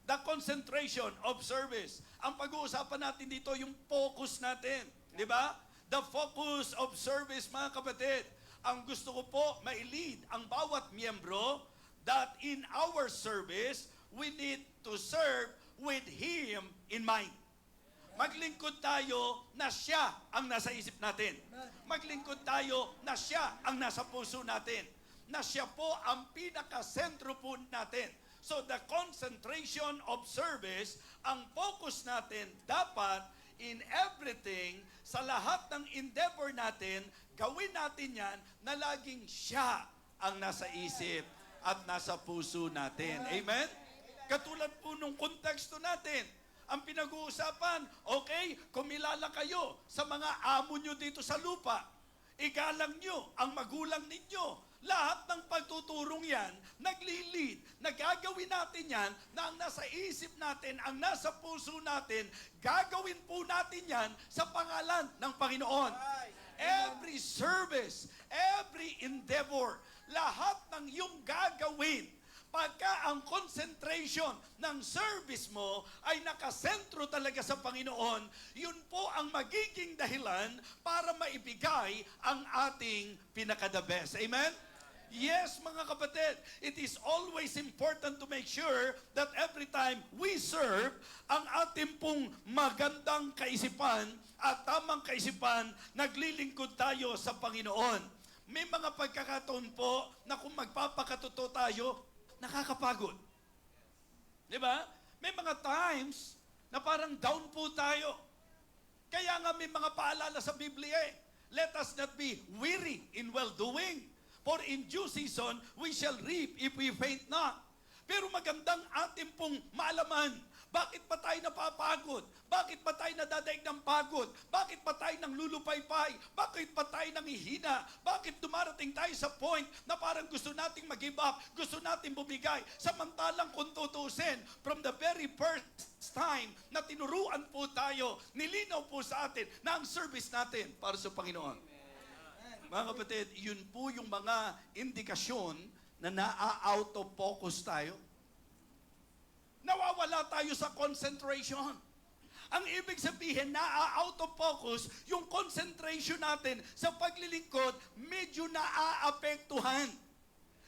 The concentration of service. Ang pag-uusapan natin dito, yung focus natin. Di ba? The focus of service, mga kapatid. Ang gusto ko po, ma-lead ang bawat miyembro that in our service, we need to serve with Him in mind. Maglingkod tayo na siya ang nasa isip natin. Maglingkod tayo na siya ang nasa puso natin. Na siya po ang pinakasentro po natin. So the concentration of service, ang focus natin dapat in everything, sa lahat ng endeavor natin, gawin natin yan na laging siya ang nasa isip at nasa puso natin. Amen? Katulad po nung konteksto natin, ang pinag-uusapan, okay, kumilala kayo sa mga amo nyo dito sa lupa. Igalang nyo ang magulang ninyo. Lahat ng pagtuturong yan, nagli-lead. Nagagawin natin yan na ang nasa isip natin, ang nasa puso natin, gagawin po natin yan sa pangalan ng Panginoon. Every service, every endeavor, lahat ng iyong gagawin, pagka ang concentration ng service mo ay nakasentro talaga sa Panginoon, yun po ang magiging dahilan para maibigay ang ating pinaka-the best. Amen? Yes, mga kapatid, it is always important to make sure that every time we serve, ang ating pong magandang kaisipan at tamang kaisipan, naglilingkod tayo sa Panginoon. May mga pagkakataon po na kung magpapakatotoo tayo, nakakapagod. Di ba? May mga times na parang down po tayo. Kaya nga may mga paalala sa Biblia eh. Let us not be weary in well-doing. For in due season, we shall reap if we faint not. Pero magandang ating pong maalaman, bakit pa tayo napapagod? Bakit pa tayo nadadaig ng pagod? Bakit pa tayo nang lulupaypay? Bakit pa tayo nangihina? Bakit dumarating tayo sa point na parang gusto nating mag-give up? Gusto nating bumigay? Samantalang kung tutusin, from the very first time na tinuruan po tayo, nilinaw po sa atin na ang service natin para sa Panginoon. Mga kapatid, yun po yung mga indikasyon na naa-out of focus tayo. Nawawala tayo sa concentration. Ang ibig sabihin, naa-out of focus, yung concentration natin sa paglilingkod, medyo naaapektuhan.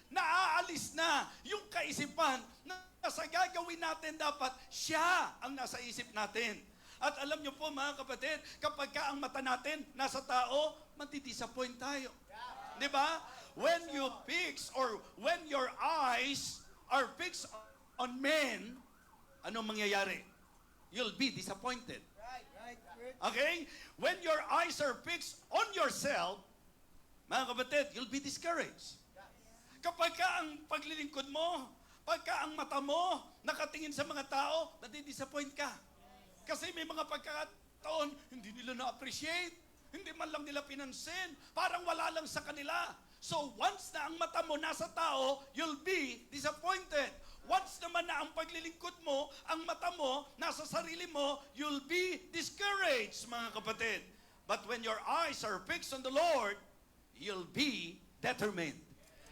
Naaalis na yung kaisipan na sa gagawin natin dapat siya ang nasa isip natin. At alam niyo po mga kapatid, kapag ka ang mata natin nasa tao, matidisappoint tayo. Di ba? When you fix or when your eyes are fixed on men, anong mangyayari? You'll be disappointed. Okay? When your eyes are fixed on yourself, mga kapatid, you'll be discouraged. Kapag ka ang paglilingkod mo, pagka ang mata mo nakatingin sa mga tao, nadidisappoint ka. Kasi may mga pagkakataon, hindi nila na-appreciate, hindi man lang nila pinansin, parang wala lang sa kanila. So once na ang mata mo nasa tao, you'll be disappointed. Once naman na ang paglilingkod mo, ang mata mo, nasa sarili mo, you'll be discouraged, mga kapatid. But when your eyes are fixed on the Lord, you'll be determined.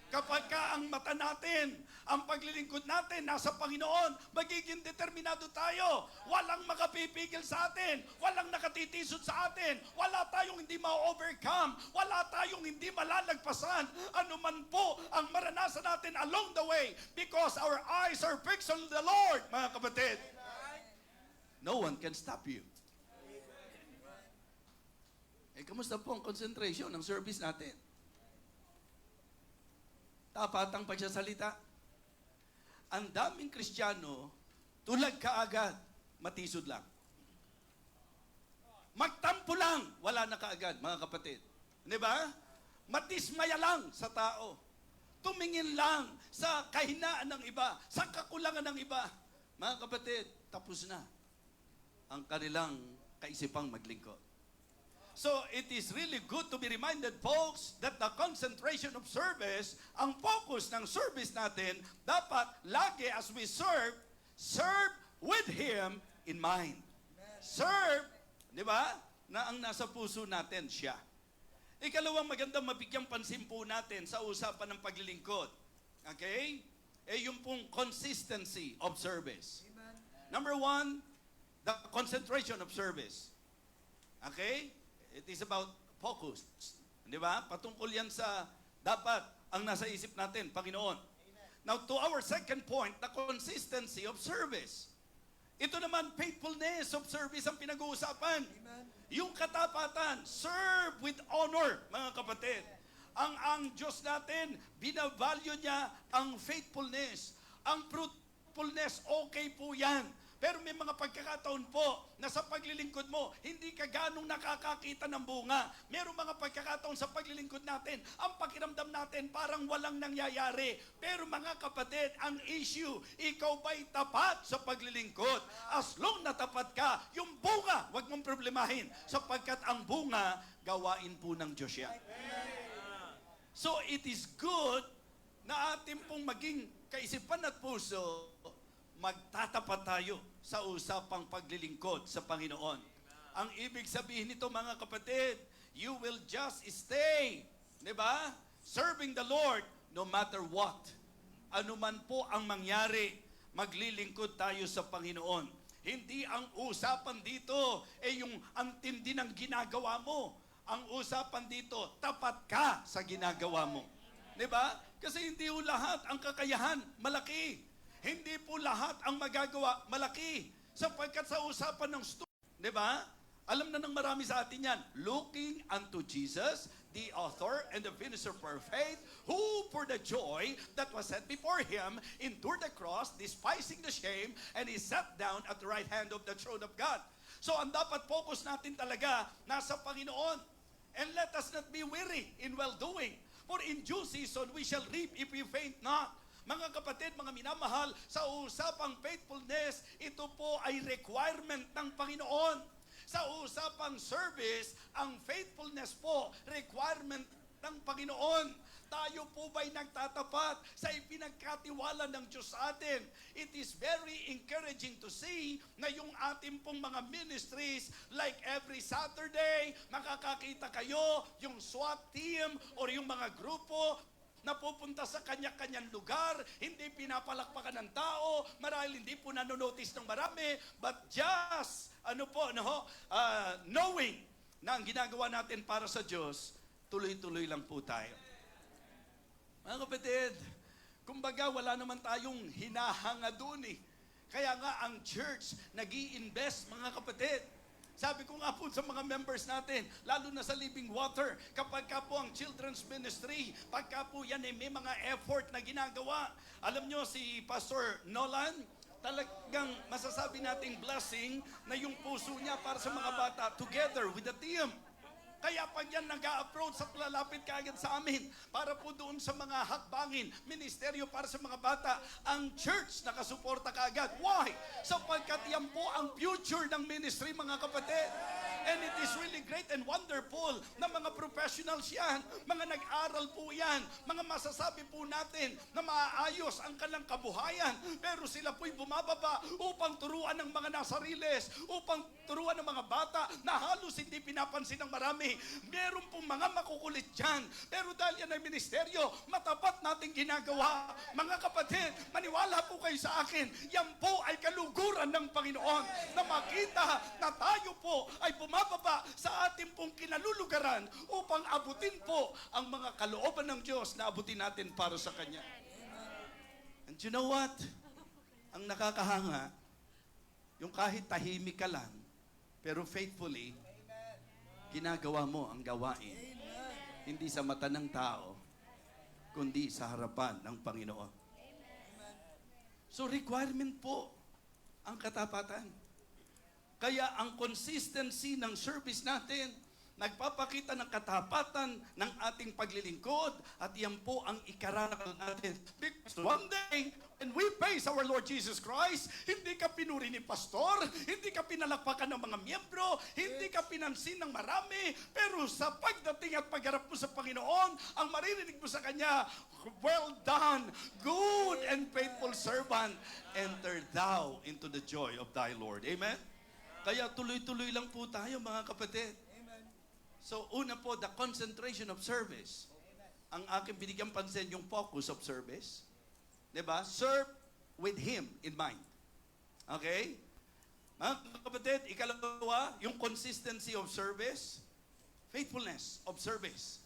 Kapag ka ang mata natin, ang paglilingkod natin nasa Panginoon, magiging determinado tayo. Walang makapipigil sa atin. Walang nakatitisod sa atin. Wala tayong hindi ma-overcome. Wala tayong hindi malalagpasan. Ano man po ang maranasan natin along the way because our eyes are fixed on the Lord, mga kapatid. No one can stop you. Kamusta po ang concentration ng service natin? Tapat ang pagsasalita. Ang daming Kristiyano, tulag kaagad, matisod lang. Magtampo lang, wala na kaagad, mga kapatid. Di ba? Matismaya lang sa tao. Tumingin lang sa kahinaan ng iba, sa kakulangan ng iba. Mga kapatid, tapos na ang kanilang kaisipang maglingkod. So, it is really good to be reminded, folks, that the concentration of service, ang focus ng service natin, dapat lagi as we serve with Him in mind. Serve, di ba, na ang nasa puso natin siya. Ikalawang magandang mabigyang pansin po natin sa usapan ng paglilingkod. Okay? Yung pong consistency of service. Number one, the concentration of service. Okay? It is about focus. Di ba? Patungkol yan sa dapat ang nasa isip natin, Panginoon. Now, to our second point, the consistency of service. Ito naman, faithfulness of service ang pinag-uusapan. Yung katapatan, serve with honor, mga kapatid. Ang Diyos natin, binavalue niya ang faithfulness. Ang fruitfulness, okay po yan. Pero may mga pagkakataon po na sa paglilingkod mo, hindi ka ganong nakakakita ng bunga. Merong mga pagkakataon sa paglilingkod natin, ang pakiramdam natin parang walang nangyayari. Pero mga kapatid, ang issue, ikaw ba'y tapat sa paglilingkod? As long na tapat ka, yung bunga, wag mong problemahin. Sapagkat ang bunga, gawain po ng Diyos yan. So it is good na ating pong maging kaisipan at puso, magtatapat tayo sa usapang paglilingkod sa Panginoon. Ang ibig sabihin nito, mga kapatid, you will just stay, di ba? Serving the Lord no matter what. Ano man po ang mangyari, maglilingkod tayo sa Panginoon. Hindi ang usapan dito yung antindi ng ginagawa mo. Ang usapan dito, tapat ka sa ginagawa mo. Di ba? Kasi hindi po lahat ang kakayahan malaki. Hindi po lahat ang magagawa malaki. Sapagkat sa usapan ng di ba? Alam na ng marami sa atin yan. Looking unto Jesus, the author and the finisher of our faith, who for the joy that was set before Him, endured the cross, despising the shame, and He sat down at the right hand of the throne of God. So ang dapat focus natin talaga nasa Panginoon. And let us not be weary in well-doing. For in due season we shall reap if we faint not. Mga kapatid, mga minamahal, sa usapang faithfulness, ito po ay requirement ng Panginoon. Sa usapang service, ang faithfulness po, requirement ng Panginoon. Tayo po ba'y nagtatapat sa ipinagkatiwala ng Diyos sa atin? It is very encouraging to see na yung ating pong mga ministries, like every Saturday, makakakita kayo, yung SWAT team or yung mga grupo, napupunta sa kanya-kanyang lugar, hindi pinapalakpakan ng tao, marahil hindi po nanonotice ng marami, but just, knowing na ang ginagawa natin para sa Diyos, tuloy-tuloy lang po tayo. Mga kapatid, kumbaga wala naman tayong hinahanga dun eh. Kaya nga ang church nag-i-invest, mga kapatid. Sabi ko nga po sa mga members natin, lalo na sa Living Water, kapag ka po ang children's ministry, pagka po yan may mga effort na ginagawa. Alam nyo, si Pastor Nolan, talagang masasabi nating blessing na yung puso niya para sa mga bata together with the team. Kaya pag yan nag-a-approach sa lalapit kaagad sa amin para po doon sa mga hakbangin, ministeryo para sa mga bata, ang church nakasuporta kaagad. Why? Sapagkat yan po ang future ng ministry, mga kapatid. And it is really great and wonderful na mga professionals yan, mga nag-aral po yan, mga masasabi po natin na maaayos ang kanilang kabuhayan, pero sila po'y bumababa upang turuan ng mga nasa riles, upang turuan ng mga bata na halos hindi pinapansin ng marami. Meron pong mga makukulit dyan, pero dahil yan ay ministeryo, matapat nating ginagawa. Mga kapatid, maniwala po kayo sa akin, yan po ay kaluguran ng Panginoon na makita na tayo po ay bumababa sa ating pong kinalulugaran upang abutin po ang mga kalooban ng Diyos na abutin natin para sa Kanya. And you know what? Ang nakakahanga, yung kahit tahimik ka lang, pero faithfully, ginagawa mo ang gawain. Hindi sa mata ng tao, kundi sa harapan ng Panginoon. So requirement po ang katapatan. Kaya ang consistency ng service natin, nagpapakita ng katapatan ng ating paglilingkod at yan po ang ikarangal natin. Because one day, when we praise our Lord Jesus Christ, hindi ka pinuri ni pastor, hindi ka pinalakpakan ng mga miyembro, hindi ka pinansin ng marami, pero sa pagdating at pagharap mo sa Panginoon, ang maririnig mo sa Kanya, well done, good and faithful servant, enter thou into the joy of thy Lord. Amen? Kaya tuloy-tuloy lang po tayo mga kapatid. So una po, the concentration of service. Ang aking binigyan pansin, yung focus of service. Diba? Serve with Him in mind. Okay? Mga kapatid, ikalawa, yung consistency of service. Faithfulness of service.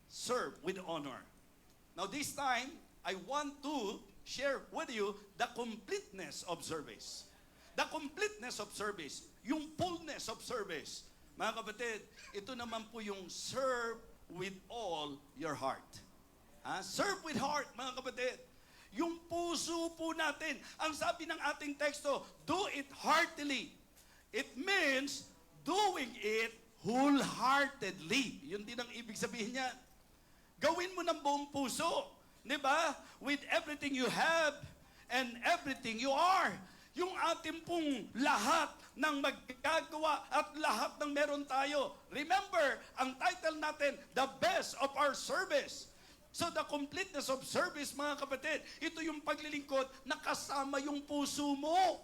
Serve with honor. Now this time, I want to share with you the completeness of service. The completeness of service. Yung fullness of service. Mga kapatid, ito naman po yung serve with all your heart. Serve with heart, mga kapatid. Yung puso po natin. Ang sabi ng ating teksto, do it heartily. It means doing it wholeheartedly. Yun din ang ibig sabihin niya. Gawin mo ng buong puso. Diba? With everything you have and everything you are. Yung ating pong lahat ng magagawa at lahat ng meron tayo. Remember, ang title natin, The Best of Our Service. So the completeness of service, mga kapatid, ito yung paglilingkod na kasama yung puso mo.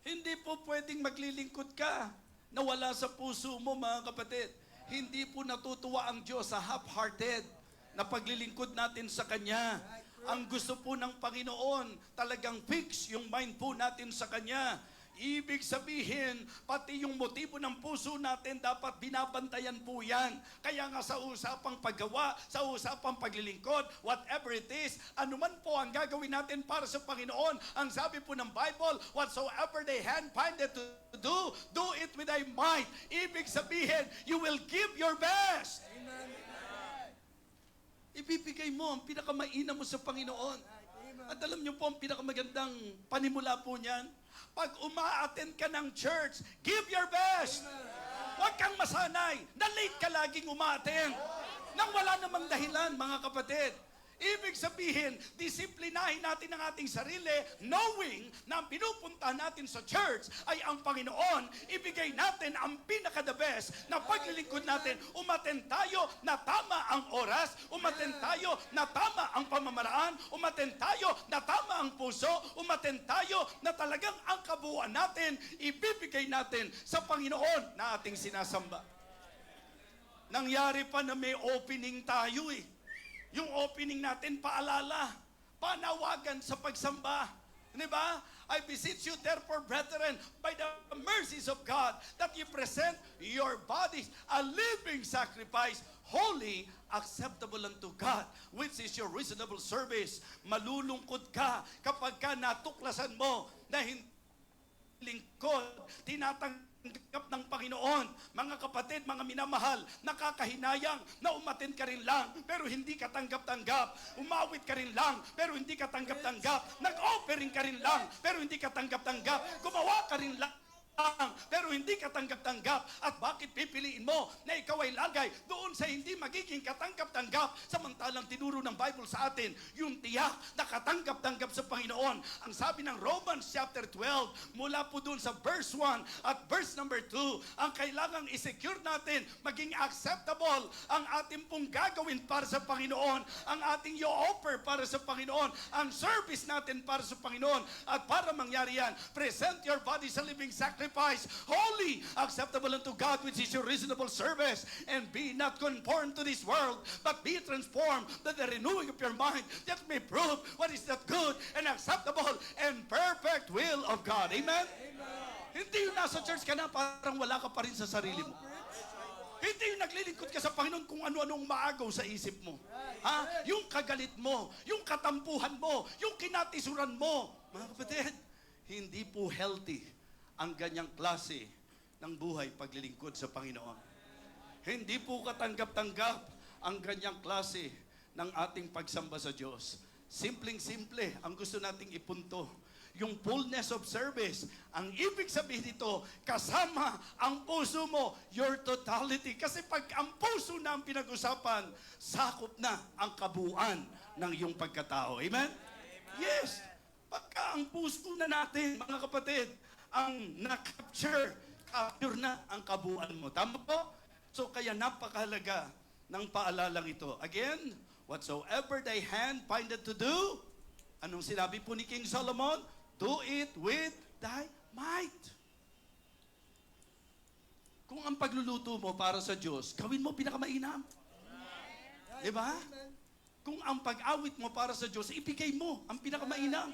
Hindi po pwedeng maglilingkod ka na wala sa puso mo, mga kapatid. Hindi po natutuwa ang Diyos sa half-hearted na paglilingkod natin sa Kanya. Ang gusto po ng Panginoon, talagang fix yung mind po natin sa Kanya. Ibig sabihin, pati yung motibo ng puso natin dapat binabantayan po yan. Kaya nga sa usapang paggawa, sa usapang paglilingkod, whatever it is, anuman po ang gagawin natin para sa Panginoon, ang sabi po ng Bible, whatsoever thy hand findeth to do it with thy might. Ibig sabihin, you will give your best. Ibibigay mo ang pinakamainam mo sa Panginoon. At alam niyo po ang pinakamagandang panimula po niyan? Pag uma-attend ka ng church, give your best. Huwag kang masanay na late ka laging uma-attend. Nang wala namang dahilan, mga kapatid. Ibig sabihin, disiplinahin natin ang ating sarili, knowing na ang pinupuntahan natin sa church ay ang Panginoon. Ibigay natin ang pinaka-the best na paglilingkod natin. Umaten tayo na tama ang oras, umaten tayo na tama ang pamamaraan, umaten tayo na tama ang puso, umaten tayo na talagang ang kabuuan natin, ibibigay natin sa Panginoon na ating sinasamba. Nangyari pa na may opening tayo eh. Yung opening natin, paalala, panawagan sa pagsamba. Di ba? I beseech you therefore, brethren, by the mercies of God, that you present your bodies a living sacrifice, holy, acceptable unto God, which is your reasonable service. Malulungkot ka kapag ka natuklasan mo na hindi lingkod, tinatanggap ng Panginoon. Mga kapatid, mga minamahal, nakakahinayang na umatin ka rin lang, pero hindi ka tanggap-tanggap. Umawit ka rin lang, pero hindi ka tanggap-tanggap. Nag-offering ka rin lang, pero hindi ka tanggap-tanggap. Gumawa ka rin lang pero hindi katanggap-tanggap. At bakit pipiliin mo na ikaw ay lagay doon sa hindi magiging katanggap-tanggap, samantalang tinuro ng Bible sa atin yung tiyak na katanggap-tanggap sa Panginoon. Ang sabi ng Romans chapter 12, mula po doon sa verse 1 at verse number 2, ang kailangang i-secure natin, maging acceptable ang ating pong gagawin para sa Panginoon, ang ating i-offer para sa Panginoon, ang service natin para sa Panginoon. At para mangyari yan, present your body sa living sacrifice, holy, acceptable unto God, which is your reasonable service. And be not conformed to this world, but be transformed by the renewing of your mind, that may prove what is that good and acceptable and perfect will of God. Amen? Hindi yung nasa church ka na, parang wala ka pa rin sa sarili mo. Hindi yung naglilingkod ka sa Panginoon kung ano-anong maagaw sa isip mo. Ha? Yung kagalit mo, yung katampuhan mo, yung kinatisuran mo. Mga kapatid, hindi po healthy ang ganyang klase ng buhay paglilingkod sa Panginoon. Hindi po katanggap-tanggap ang ganyang klase ng ating pagsamba sa Diyos. Simpleng-simple ang gusto nating ipunto. Yung fullness of service, ang ibig sabihin nito, kasama ang puso mo, your totality. Kasi pag ang puso na ang pinag-usapan, sakop na ang kabuuan ng iyong pagkatao. Amen? Yes. Pagka ang puso na natin, mga kapatid, ang capture na ang kabuuan mo. Tama po? So kaya napakahalaga ng paalalang ito. Again, whatsoever thy hand findeth to do, anong sinabi po ni King Solomon? Do it with thy might. Kung ang pagluluto mo para sa Diyos, gawin mo pinakamainam. Diba? Kung ang pag-awit mo para sa Diyos, ibigay mo ang pinakamainam.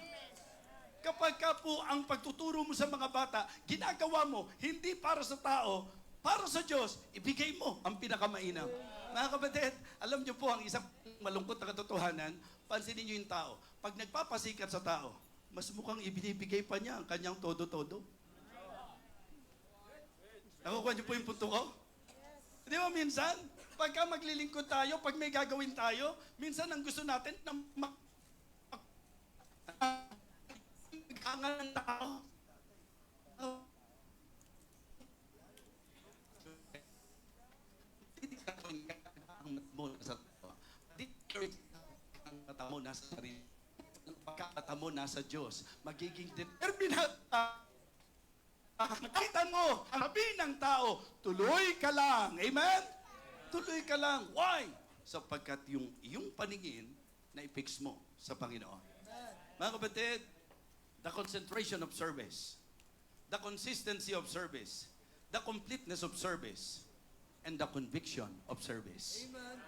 Kapag ka po ang pagtuturo mo sa mga bata, ginagawa mo, hindi para sa tao, para sa Diyos, ibigay mo ang pinakamainam. Mga kapatid, alam niyo po ang isang malungkot na katotohanan, pansinin niyo yung tao. Pag nagpapasikat sa tao, mas mukhang ibinibigay pa niya ang kanyang todo-todo. Nakukuha niyo po yung punto ko? Di ba minsan, pagka maglilingkod tayo, pag may gagawin tayo, minsan ang gusto natin na kangan ng tao. Hindi ka ang mo nasa tao. Ang mata mo nasa sarili. Ang pagkakata mo nasa Diyos. Magiging determinate. Nakita mo, ang sabi ng tao, tuloy ka lang. Amen? Tuloy ka lang. Why? Sapagkat yung iyong paningin na i-fix mo sa Panginoon. Mga kapatid, the concentration of service, the consistency of service, the completeness of service, and the conviction of service. Amen.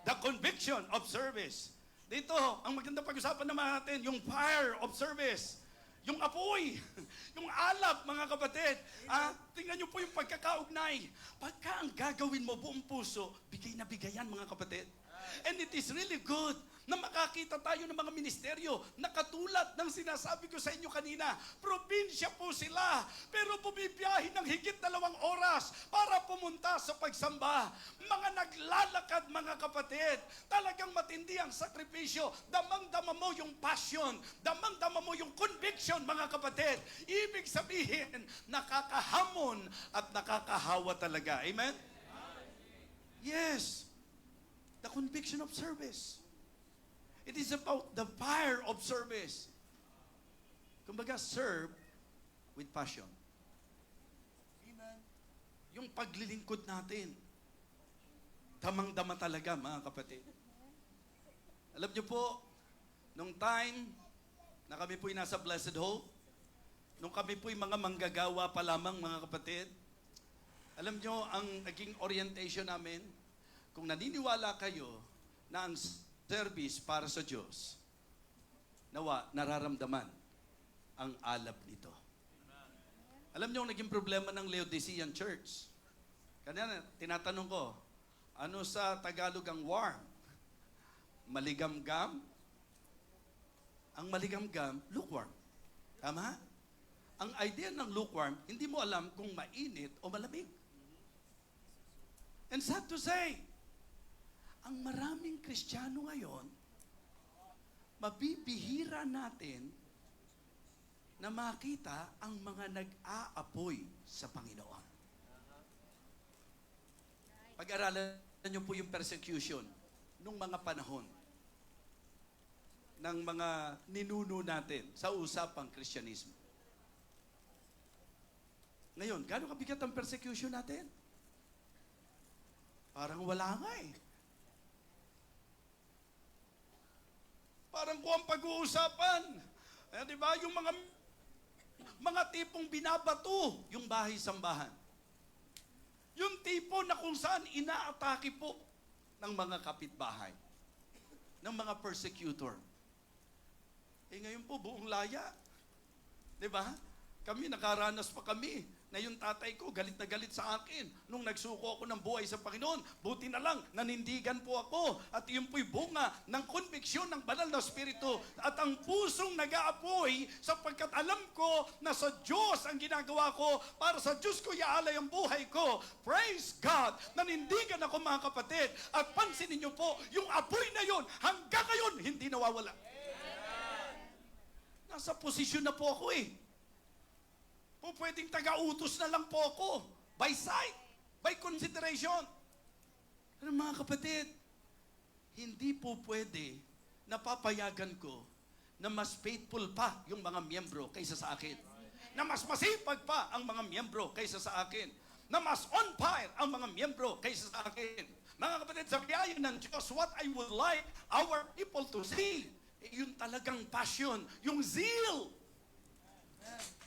The conviction of service. Dito, ang maganda pag-usapan naman natin, yung fire of service. Yung apoy, yung alap, mga kapatid. Tingnan niyo po yung pagkakaugnay. Pagka ang gagawin mo buong puso, bigay na bigay yan, mga kapatid. And it is really good na makakita tayo ng mga ministeryo na katulad ng sinasabi ko sa inyo kanina. Probinsya po sila, pero bumibiyahin ng higit 2 oras para pumunta sa pagsamba. Mga naglalakad, mga kapatid, talagang matindi ang sakripisyo. Damang-dama mo yung passion, damang-dama mo yung conviction, mga kapatid. Ibig sabihin, nakakahamon at nakakahawa talaga. Amen? Yes. The conviction of service. It is about the fire of service. Kumbaga, serve with passion. Amen. Yung paglilingkod natin, damang-dama talaga, mga kapatid. Alam niyo po, nung time na kami po'y nasa Blessed Hope, nung kami po'y mga manggagawa pa lamang, mga kapatid, alam niyo, ang naging orientation namin, kung naniniwala kayo na ang service para sa Diyos, nawa, nararamdaman ang alab nito. Alam niyo ang naging problema ng Laodicean Church? Kanina, tinatanong ko, ano sa Tagalog ang warm? Maligamgam? Ang maligamgam, lukewarm. Tama? Ang idea ng lukewarm, hindi mo alam kung mainit o malamig. And sad to say, ang maraming Kristiyano ngayon, mabibihira natin na makita ang mga nag-aapoy sa Panginoon. Pag-aralan niyo po yung persecution nung mga panahon ng mga ninuno natin sa usapang Kristyanismo. Ngayon, gaano kabigat ang persecution natin? Parang wala nga eh. Parang kung ang pag-uusapan, di ba, yung mga tipong binabato yung bahay-sambahan. Yung tipo na kung saan inaatake po ng mga kapitbahay, ng mga persecutor. Ngayon po, buong laya. Di ba? Kami, nakaranas pa kami na yung tatay ko galit na galit sa akin nung nagsuko ako ng buhay sa Panginoon. Buti na lang, nanindigan po ako. At yun po'y bunga ng konviksyon ng banal na Espiritu. At ang pusong nag-aapoy sapagkat alam ko na sa Diyos ang ginagawa ko, para sa Diyos ko iaalay ang buhay ko. Praise God! Nanindigan ako mga kapatid. At pansinin niyo po, yung apoy na yun, hanggang ngayon, hindi nawawala. Nasa posisyon na po ako eh. Pwedeng taga-utos na lang po ako. By sight, by consideration. Pero mga kapatid, hindi po pwede na papayagan ko na mas faithful pa yung mga miyembro kaysa sa akin. Na mas masipag pa ang mga miyembro kaysa sa akin. Na mas on fire ang mga miyembro kaysa sa akin. Mga kapatid, sa biyaya ng Diyos, what I would like our people to see, yung talagang passion, yung zeal,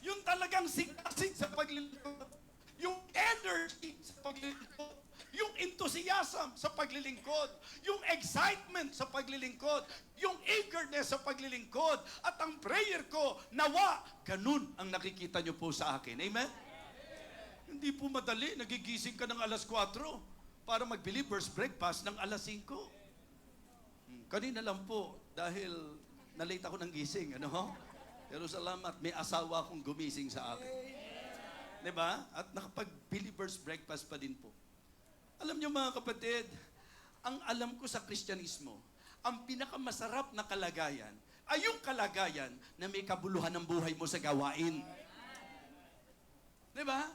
yung talagang sigasig sa paglilingkod, yung energy sa paglilingkod, yung enthusiasm sa paglilingkod, yung excitement sa paglilingkod, yung eagerness sa paglilingkod, at ang prayer ko, nawa, ganun ang nakikita nyo po sa akin. Amen? Hindi po madali, nagigising ka ng alas 4 para mag-believer's breakfast ng alas 5. Kanina lang po, dahil na-late ako ng gising, ano? Pero salamat, may asawa akong gumising sa akin. Diba? At nakapag-believer's breakfast pa din po. Alam niyo mga kapatid, ang alam ko sa Kristyanismo, ang pinakamasarap na kalagayan ay yung kalagayan na may kabuluhan ng buhay mo sa gawain. Diba?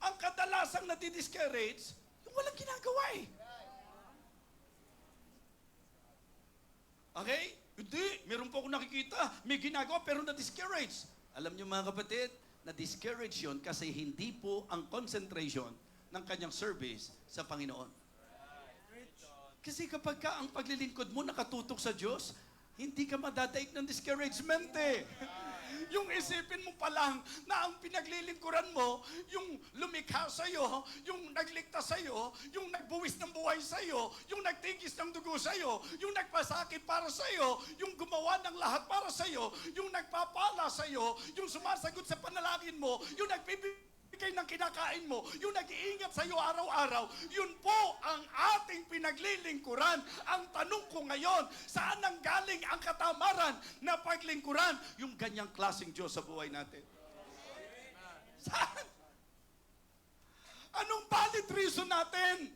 Ang kadalasang nati-discourage, yung walang ginagawa eh. Okay? Hindi, meron po ako nakikita, may ginagawa pero na-discourage. Alam niyo mga kapatid, na-discourage yun kasi hindi po ang concentration ng kanyang service sa Panginoon. Kasi kapag ka ang paglilingkod mo nakatutok sa Diyos, hindi ka madadaig ng discouragement eh. Yung isipin mo pa lang na ang pinaglilingkuran mo, yung lumikha sa'yo, yung nagligtas sa'yo, yung nagbuwis ng buhay sa'yo, yung nagtigis ng dugo sa'yo, yung nagpasakit para sa'yo, yung gumawa ng lahat para sa'yo, yung nagpapala sa'yo, yung sumasagot sa panalangin mo, yung nagbibigay ng kinakain mo, yung nag-iingat sa iyo araw-araw, yun po ang ating pinaglilingkuran. Ang tanong ko ngayon, saan nanggaling ang katamaran na paglingkuran yung ganyang klaseng Diyos sa buhay natin? Saan? Anong valid reason natin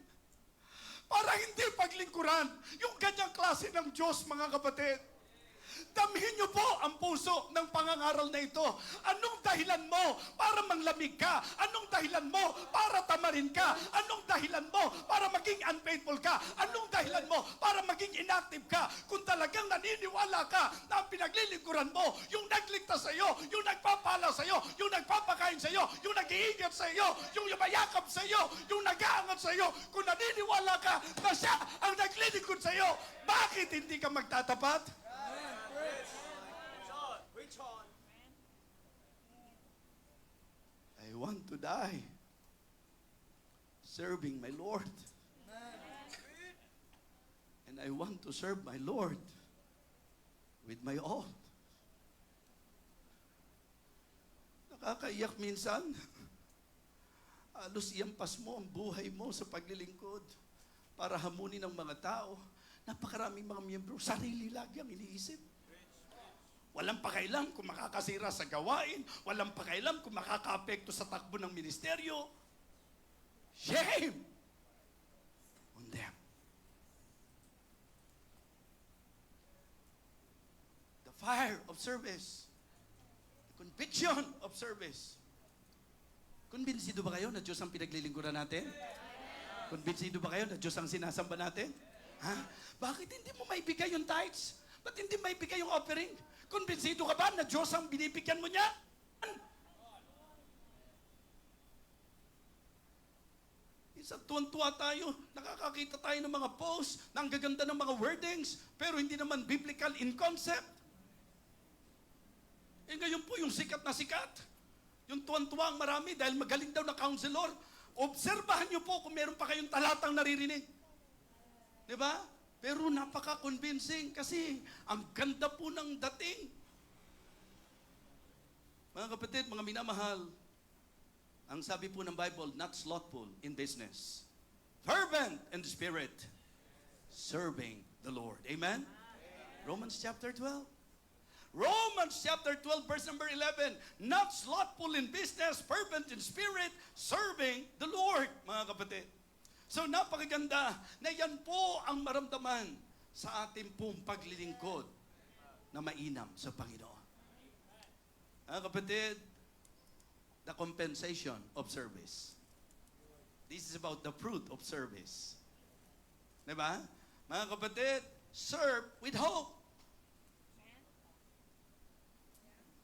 para hindi paglingkuran yung ganyang klase ng Diyos, mga kapatid? Damhin niyo po ang puso ng pangangaral na ito. Anong dahilan mo para manglamig ka? Anong dahilan mo para tamarin ka? Anong dahilan mo para maging unfaithful ka? Anong dahilan mo para maging inactive ka? Kung talagang naniniwala ka na ang pinaglilingkuran mo, yung nagligtas sa iyo, yung nagpapala sa iyo, yung nagpapakain sa iyo, yung nag-iingat sa iyo, yung yumayakap sa iyo, yung nag-aangat sa iyo, kung naniniwala ka na siya ang naglilingkod sa iyo, bakit hindi ka magtatapat? I want to die serving my Lord. And I want to serve my Lord with my all. Nakakaiyak minsan. Halos iyampas mo ang buhay mo sa paglilingkod para hamunin ng mga tao. Napakaraming mga miyembro, sarili lagi ang iniisip. Walang pakailam kung makakasira sa gawain. Walang pakailam kung makakaapekto sa takbo ng ministeryo. Shame on them. The fire of service, the Conviction of service. Kumbinsido ba kayo na Diyos ang pinaglilingkuran natin? Kumbinsido ba kayo na Diyos ang sinasamba natin? Ha? Bakit hindi mo maibigay yung tithes? Ba't hindi maibigay yung offering? Kumbinsido ka ba na Diyos ang binibigyan mo niya? Isa tuwan-tuwa tayo, nakakakita tayo ng mga posts, na ang gaganda ng mga wordings, pero hindi naman biblical in concept. Eh ngayon po yung sikat na sikat, yung tuwan-tuwa ang marami dahil magaling daw na counselor. Obserbahan niyo po kung meron pa kayong talatang naririnig. Di ba? Pero napaka-convincing kasi ang ganda po ng dating. Mga kapatid, mga minamahal, ang sabi po ng Bible, not slothful in business. Fervent in the spirit. Serving the Lord. Amen? Romans chapter 12. Romans chapter 12 verse number 11. Not slothful in business, fervent in spirit, serving the Lord. Mga kapatid. So napakaganda na yan po ang maramdaman sa ating pong paglilingkod na mainam sa Panginoon. Mga kapatid, the compensation of service. This is about the fruit of service. Diba? Mga kapatid, serve with hope.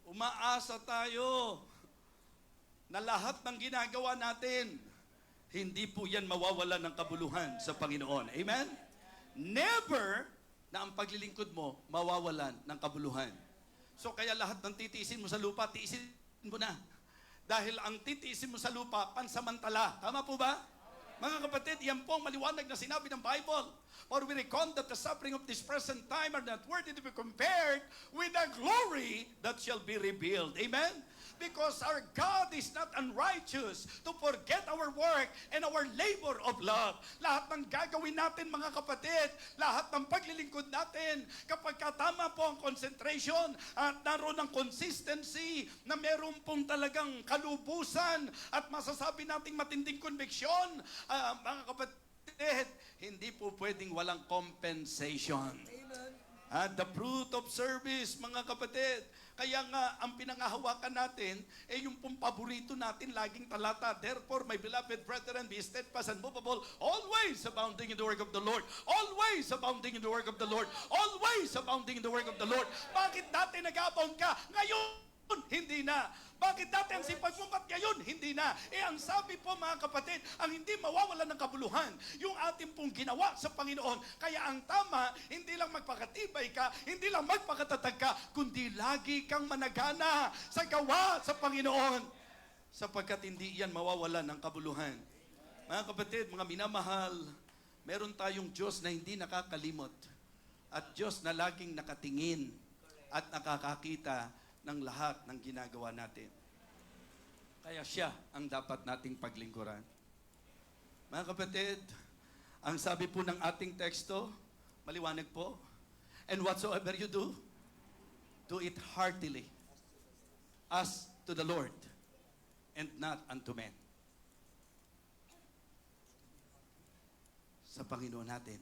Umaasa tayo na lahat ng ginagawa natin, hindi po yan mawawalan ng kabuluhan sa Panginoon. Amen? Never na ang paglilingkod mo mawawalan ng kabuluhan. So kaya lahat ng titiisin mo sa lupa, tiisin mo na. Dahil ang titiisin mo sa lupa, pansamantala. Tama po ba? Mga kapatid, yan po ang maliwanag na sinabi ng Bible. For we reckon that the suffering of this present time are not worthy to be compared with the glory that shall be revealed. Amen? Because our God is not unrighteous to forget our work and our labor of love. Lahat ng gagawin natin, mga kapatid, lahat ng paglilingkod natin, kapag katama po ang concentration at naroon ng consistency na meron pong talagang kalubusan at masasabi nating matinding conviction, mga kapatid, hindi po pwedeng walang compensation. At the fruit of service, mga kapatid. Kaya nga, ang pinangahawakan natin, yung pong paborito natin, laging talata. Therefore, my beloved brethren, be steadfast and movable, always abounding in the work of the Lord. Always abounding in the work of the Lord. Always abounding in the work of the Lord. Bakit dati nag-abound ka? Ngayon, hindi na. Bakit dati ang sipag mo, ba't ngayon? Hindi na. Ang sabi po, mga kapatid, ang hindi mawawalan ng kabuluhan, yung ating pong ginawa sa Panginoon. Kaya ang tama, hindi lang magpakatibay ka, hindi lang magpakatatag ka, kundi lagi kang managana sa gawa sa Panginoon. Sapagkat hindi yan mawawalan ng kabuluhan. Mga kapatid, mga minamahal, meron tayong Diyos na hindi nakakalimot. At Diyos na laging nakatingin at nakakakita ng lahat ng ginagawa natin. Kaya siya ang dapat nating paglingkuran. Mga kapatid, ang sabi po ng ating teksto, maliwanag po, and whatsoever you do, do it heartily, as to the Lord, and not unto men. Sa Panginoon natin,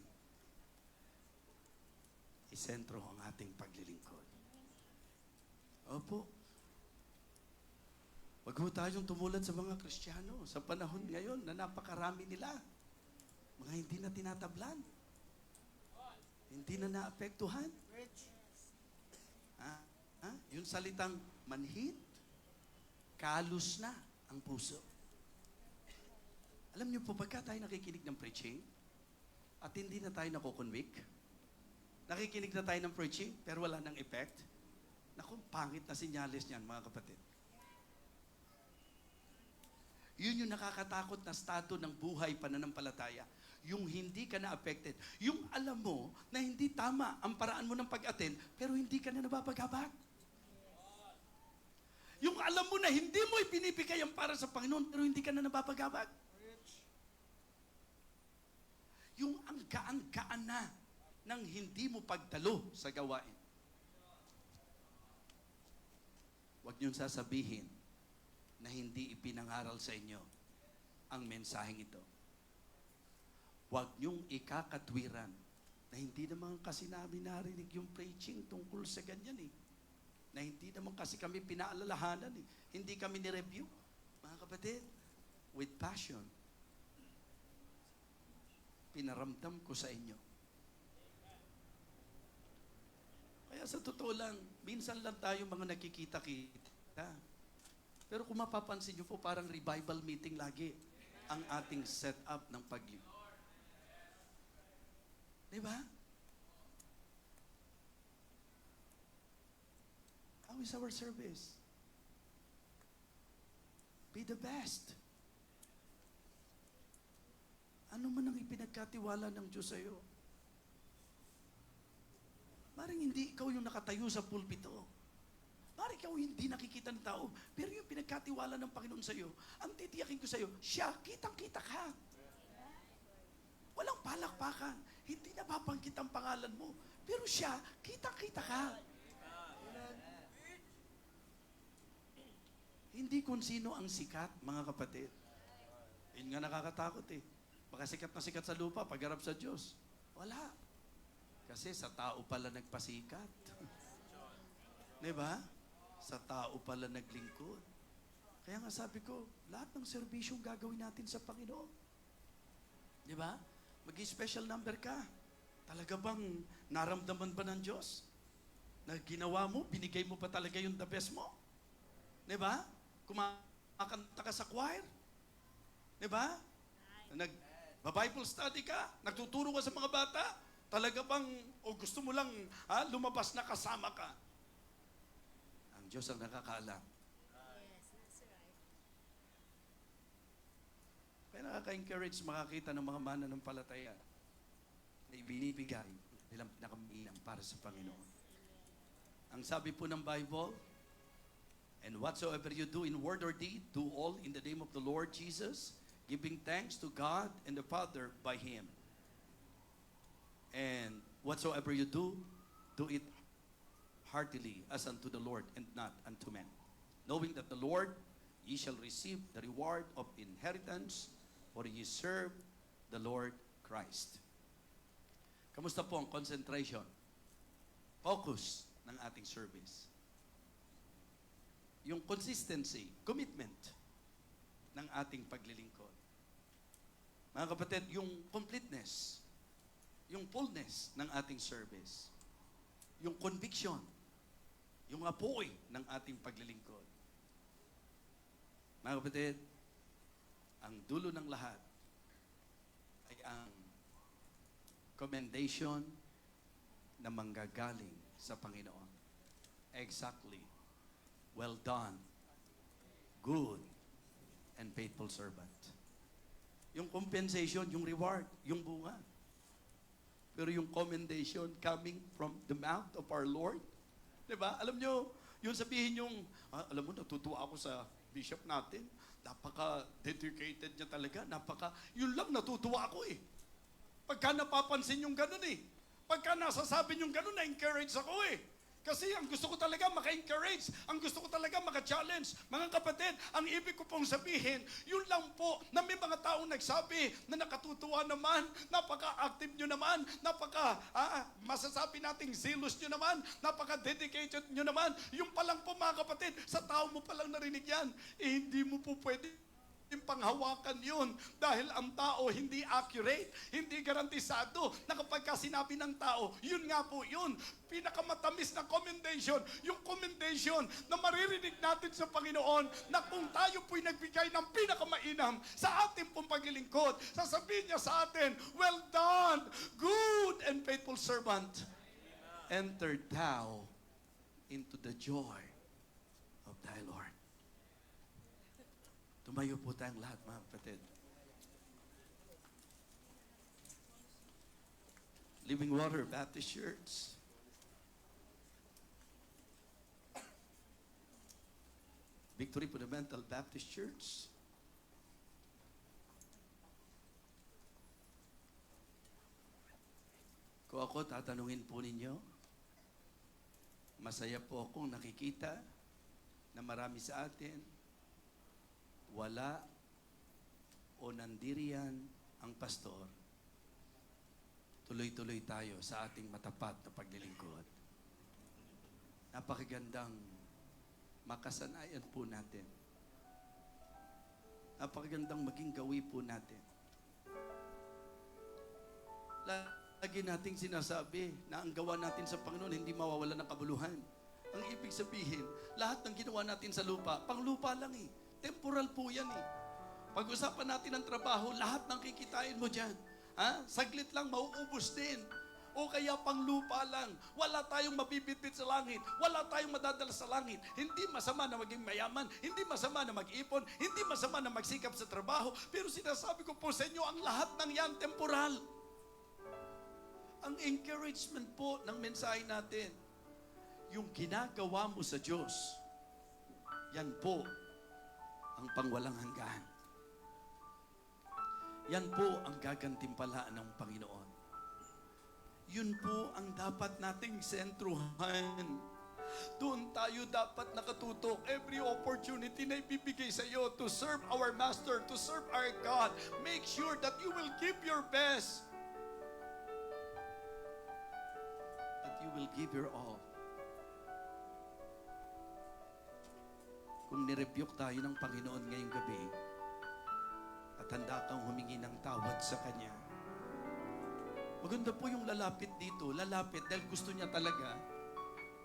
isentro ang ating paglilingkod. Opo. Wag ho tayong tumulad sa mga Kristiyano sa panahon ngayon na napakarami nila. Mga hindi na tinatablan. Hindi na naapektuhan. Yung salitang manhid, kalos na ang puso. Alam niyo po, pagka tayo nakikinig ng preaching at hindi na tayo nakukonvict, nakikinig na tayo ng preaching pero wala nang effect, naku, pangit na sinyalis niyan, mga kapatid. Yun yung nakakatakot na estado ng buhay pananampalataya. Yung hindi ka na affected. Yung alam mo na hindi tama ang paraan mo ng pag-attend, pero hindi ka na nababagabag. Yung alam mo na hindi mo ibinibigay ang para sa Panginoon, pero hindi ka na nababagabag. Yung ang gaan-gaan na ng hindi mo pagdalo sa gawain. Huwag niyong sasabihin na hindi ipinangaral sa inyo ang mensaheng ito. Huwag niyong ikakatwiran na hindi naman kasi namin narinig yung preaching tungkol sa ganyan eh. na hindi naman kasi kami pinaalalahanan eh. Hindi kami ni-review. Mga kapatid, with passion, pinaramdam ko sa inyo. Kaya sa totoo lang, minsan lang tayo mga nakikita-kita. Pero kung mapapansin nyo po, parang revival meeting lagi ang ating setup ng paglingkod. Diba? How is our service? Be the best. Ano man ang ipinagkatiwala ng Diyos sa'yo? Maring hindi ikaw yung nakatayo sa pulpito. Maring ikaw hindi nakikita ng tao. Pero yung pinagkatiwala ng Panginoon sa'yo, ang titiyakin ko sa'yo, siya, kitang-kita ka. Walang palakpakan. Hindi nababanggit ang pangalan mo. Pero siya, kitang-kita ka. Hindi kung sino ang sikat, mga kapatid. Yun nga nakakatakot eh. Baka sikat na sikat sa lupa, pagharap sa Diyos. Wala. Kasi sa tao pala nagpasikat. Diba? Sa tao pala naglingkod. Kaya nga sabi ko, lahat ng serbisyong gagawin natin sa Panginoon. Diba? Mag-special number ka. Talaga bang naramdaman ba ng Diyos? Na ginawa mo, binigay mo pa talaga yung the best mo? Diba? Kumakanta ka sa choir? Diba? Nag-Bible study ka? Nagtuturo ka sa mga bata? Talaga bang, o gusto mo lang lumabas na kasama ka? Ang Diyos ang nakakaalam. Yes, that's right. Kaya nakaka-encourage makakita ng mga mananampalataya na ibinibigay nilang pinakamainam para sa Panginoon. Ang sabi po ng Bible, and whatsoever you do in word or deed, do all in the name of the Lord Jesus, giving thanks to God and the Father by Him. And whatsoever you do, do it heartily as unto the Lord and not unto men. Knowing that the Lord, ye shall receive the reward of inheritance, for ye serve the Lord Christ. Kamusta po ang concentration? Focus ng ating service. Yung consistency, commitment ng ating paglilingkod. Mga kapatid, yung completeness, yung fullness ng ating service, yung conviction, yung apoy ng ating paglilingkod. Mga kapatid, ang dulo ng lahat ay ang commendation na manggagaling sa Panginoon. Exactly. Well done, good and faithful servant. Yung compensation, yung reward, yung bunga. Pero yung commendation coming from the mouth of our Lord, diba? Alam nyo, yung sabihin yung, alam mo, natutuwa ako sa bishop natin. Napaka-dedicated niya talaga. Yun lang natutuwa ako eh. Pagka napapansin yung ganun eh. Pagka nasasabi yung ganun, na-encourage ako eh. Kasi ang gusto ko talaga maka-encourage, ang gusto ko talaga maka-challenge. Mga kapatid, ang ibig ko pong sabihin, yun lang po na may mga taong nagsabi na nakatutuwa naman, napaka-active nyo naman, masasabi nating zealous nyo naman, napaka-dedicated nyo naman. Yung palang po mga kapatid, sa tao mo palang narinig yan, hindi mo po pwede yung panghawakan yun dahil ang tao hindi accurate, hindi garantisado na kapag sinabi ng tao, yun nga po yun, pinakamatamis na commendation, yung commendation na maririnig natin sa Panginoon na kung tayo po'y nagbigay ng pinakamainam sa ating pong paglilingkod, sasabihin niya sa atin, well done, good and faithful servant. Enter thou into the joy of thy Lord. Tumayo po tayong lahat, mga kapatid. Living Water Baptist Church. Victory Fundamental Baptist Church. Kung ako, tatanungin po ninyo, masaya po akong nakikita na marami sa atin wala o nandiriyan ang pastor, tuloy-tuloy tayo sa ating matapat na paglilingkod. napakagandang makasanayan po natin. Napakagandang maging gawi po natin. Lagi nating sinasabi na ang gawa natin sa Panginoon hindi mawawala ng kabuluhan. Ang ibig sabihin, lahat ng ginawa natin sa lupa, panglupa lang eh. Temporal po yan eh. Pag-usapan natin ang trabaho, lahat ng kikitain mo dyan. Saglit lang, mauubos din. O kaya panglupa lang. Wala tayong mabibitbit sa langit. Wala tayong madadala sa langit. Hindi masama na maging mayaman. Hindi masama na mag-ipon. Hindi masama na magsikap sa trabaho. Pero sinasabi ko po sa inyo, ang lahat ng yan temporal. Ang encouragement po ng mensahe natin, yung ginagawa mo sa Diyos, yan po ang pangwalang hanggan. Yan po ang gagantimpalaan ng Panginoon. Yun po ang dapat nating sentruhan. Doon tayo dapat nakatutok. Every opportunity na ibibigay sa iyo to serve our Master, to serve our God, make sure that you will give your best. That you will give your all. Kung nirebuke tayo ng Panginoon ngayong gabi, at handa kang humingi ng tawad sa Kanya, maganda po yung lalapit dito. Lalapit dahil gusto niya talaga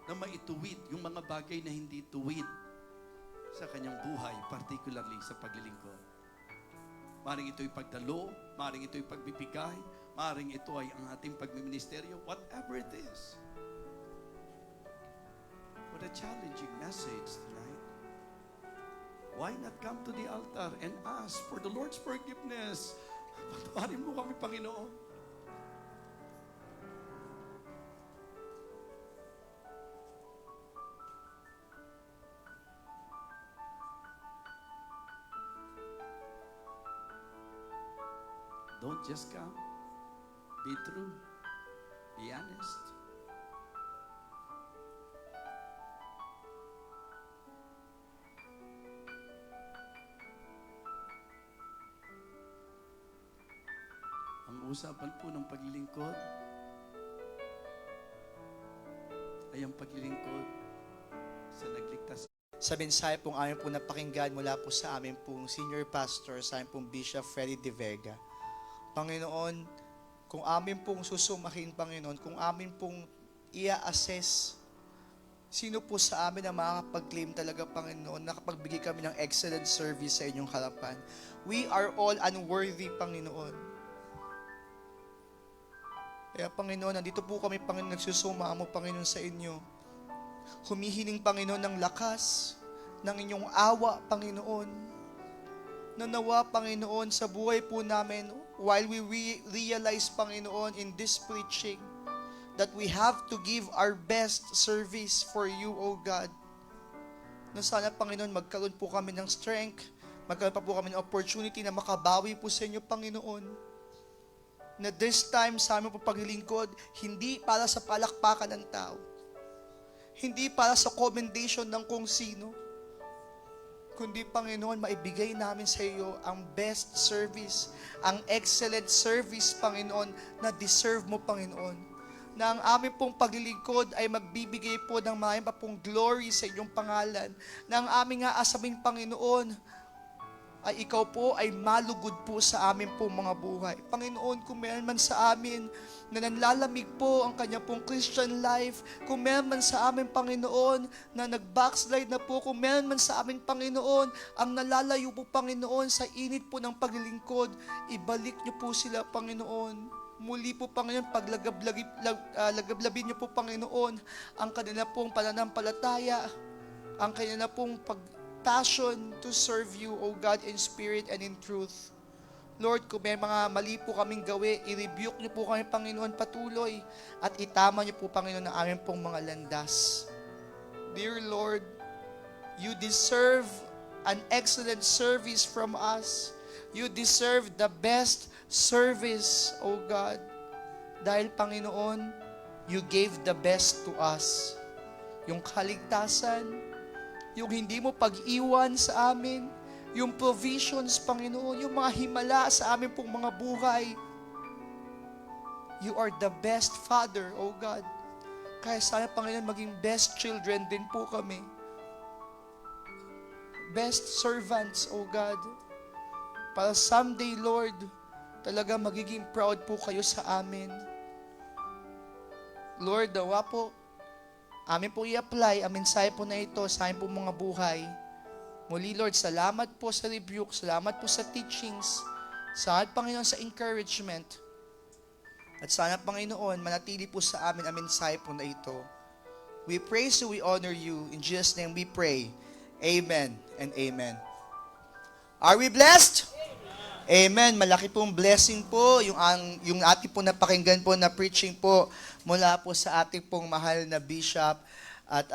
na maituwid yung mga bagay na hindi tuwid sa kanyang buhay, particularly sa paglilingkod. Maring ito'y pagdalo, maring ito'y pagbibigay, maring ito ay ang ating pagmiministeryo, whatever it is. What a challenging message tonight. Why not come to the altar and ask for the Lord's forgiveness? Patawarin mo kami, Panginoon. Don't just come. Be true. Be honest. Ang usapan po ng paglilingkod ay ang paglilingkod sa nagligtas. Sa mensahe pong amin po napakinggan mula po sa amin pong senior pastor, sa amin pong Bishop Freddy De Vega. Panginoon, kung amin pong susumahin, Panginoon, kung amin pong i-assess sino po sa amin ang makakapag-claim talaga, Panginoon, nakapagbigay kami ng excellent service sa inyong harapan. We are all unworthy, Panginoon. Kaya, Panginoon, nandito po kami, Panginoon, nagsusumamo, Panginoon, sa inyo. Humihiling, Panginoon, ng lakas, ng inyong awa, Panginoon. Nanawa, Panginoon, sa buhay po namin, while we realize, Panginoon, in this preaching, that we have to give our best service for you, O God. Na sana, Panginoon, magkaroon po kami ng strength, magkaroon pa po kami ng opportunity na makabawi po sa inyo, Panginoon. Na this time, sa aming po paglilingkod, hindi para sa palakpakan ng tao, hindi para sa commendation ng kung sino, kundi, Panginoon, maibigay namin sa iyo ang best service, ang excellent service, Panginoon, na deserve mo, Panginoon. Na ang aming pong paglilingkod ay magbibigay po ng maraming pa pong glory sa inyong pangalan. Na ang aming aasaming, Panginoon, ay ikaw po ay malugod po sa amin pong mga buhay. Panginoon, kung meron man sa amin na nanlalamig po ang kanya pong Christian life, kung meron man sa amin, Panginoon, na nag-backslide na po, kung meron man sa amin, Panginoon, ang nalalayo po, Panginoon, sa init po ng paglilingkod, ibalik niyo po sila, Panginoon. Muli po, Panginoon, paglagablabin niyo po, Panginoon, ang kanila pong pananampalataya, ang kanila pong passion to serve you, O God, in spirit and in truth. Lord, kung may mga mali po kaming gawi, i-rebuke niyo po kami, Panginoon, patuloy. At itama niyo po, Panginoon, ang aming pong mga landas. Dear Lord, you deserve an excellent service from us. You deserve the best service, O God. Dahil, Panginoon, you gave the best to us. Yung kaligtasan, yung hindi mo pag-iwan sa amin, yung provisions, Panginoon, yung mga himala sa amin pong mga buhay. You are the best Father, O God. Kaya sana, Panginoon, maging best children din po kami. Best servants, O God. Para someday, Lord, talaga magiging proud po kayo sa amin. Lord, dawa po, amin po i-apply ang mensahe po na ito sa amin po mga buhay. Muli, Lord, salamat po sa rebuke, salamat po sa teachings, salamat, Panginoon, sa encouragement. At sana, Panginoon, manatili po sa amin ang mensahe po na ito. We praise you, we honor you. In Jesus' name we pray. Amen and amen. Are we blessed? Amen. Malaki pong blessing po yung ating po napakinggan po na preaching po mula po sa ating pong mahal na bishop. At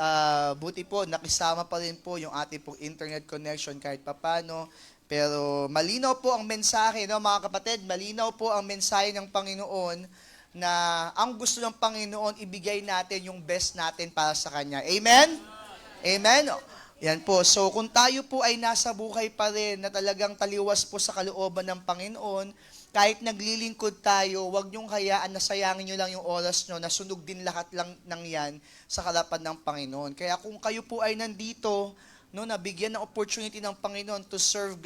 buti po, nakisama pa rin po yung ating pong internet connection kahit papano. Pero malinaw po ang mensahe, no, mga kapatid, malinaw po ang mensahe ng Panginoon na ang gusto ng Panginoon, ibigay natin yung best natin para sa Kanya. Amen? Amen? Yan po. So, kung tayo po ay nasa buhay pa rin na talagang taliwas po sa kalooban ng Panginoon, kahit naglilingkod tayo, huwag niyong hayaan na sayangin niyo lang yung oras niyo, na sunog din lahat lang ng yan sa harapan ng Panginoon. Kaya kung kayo po ay nandito, no, nabigyan ng opportunity ng Panginoon to serve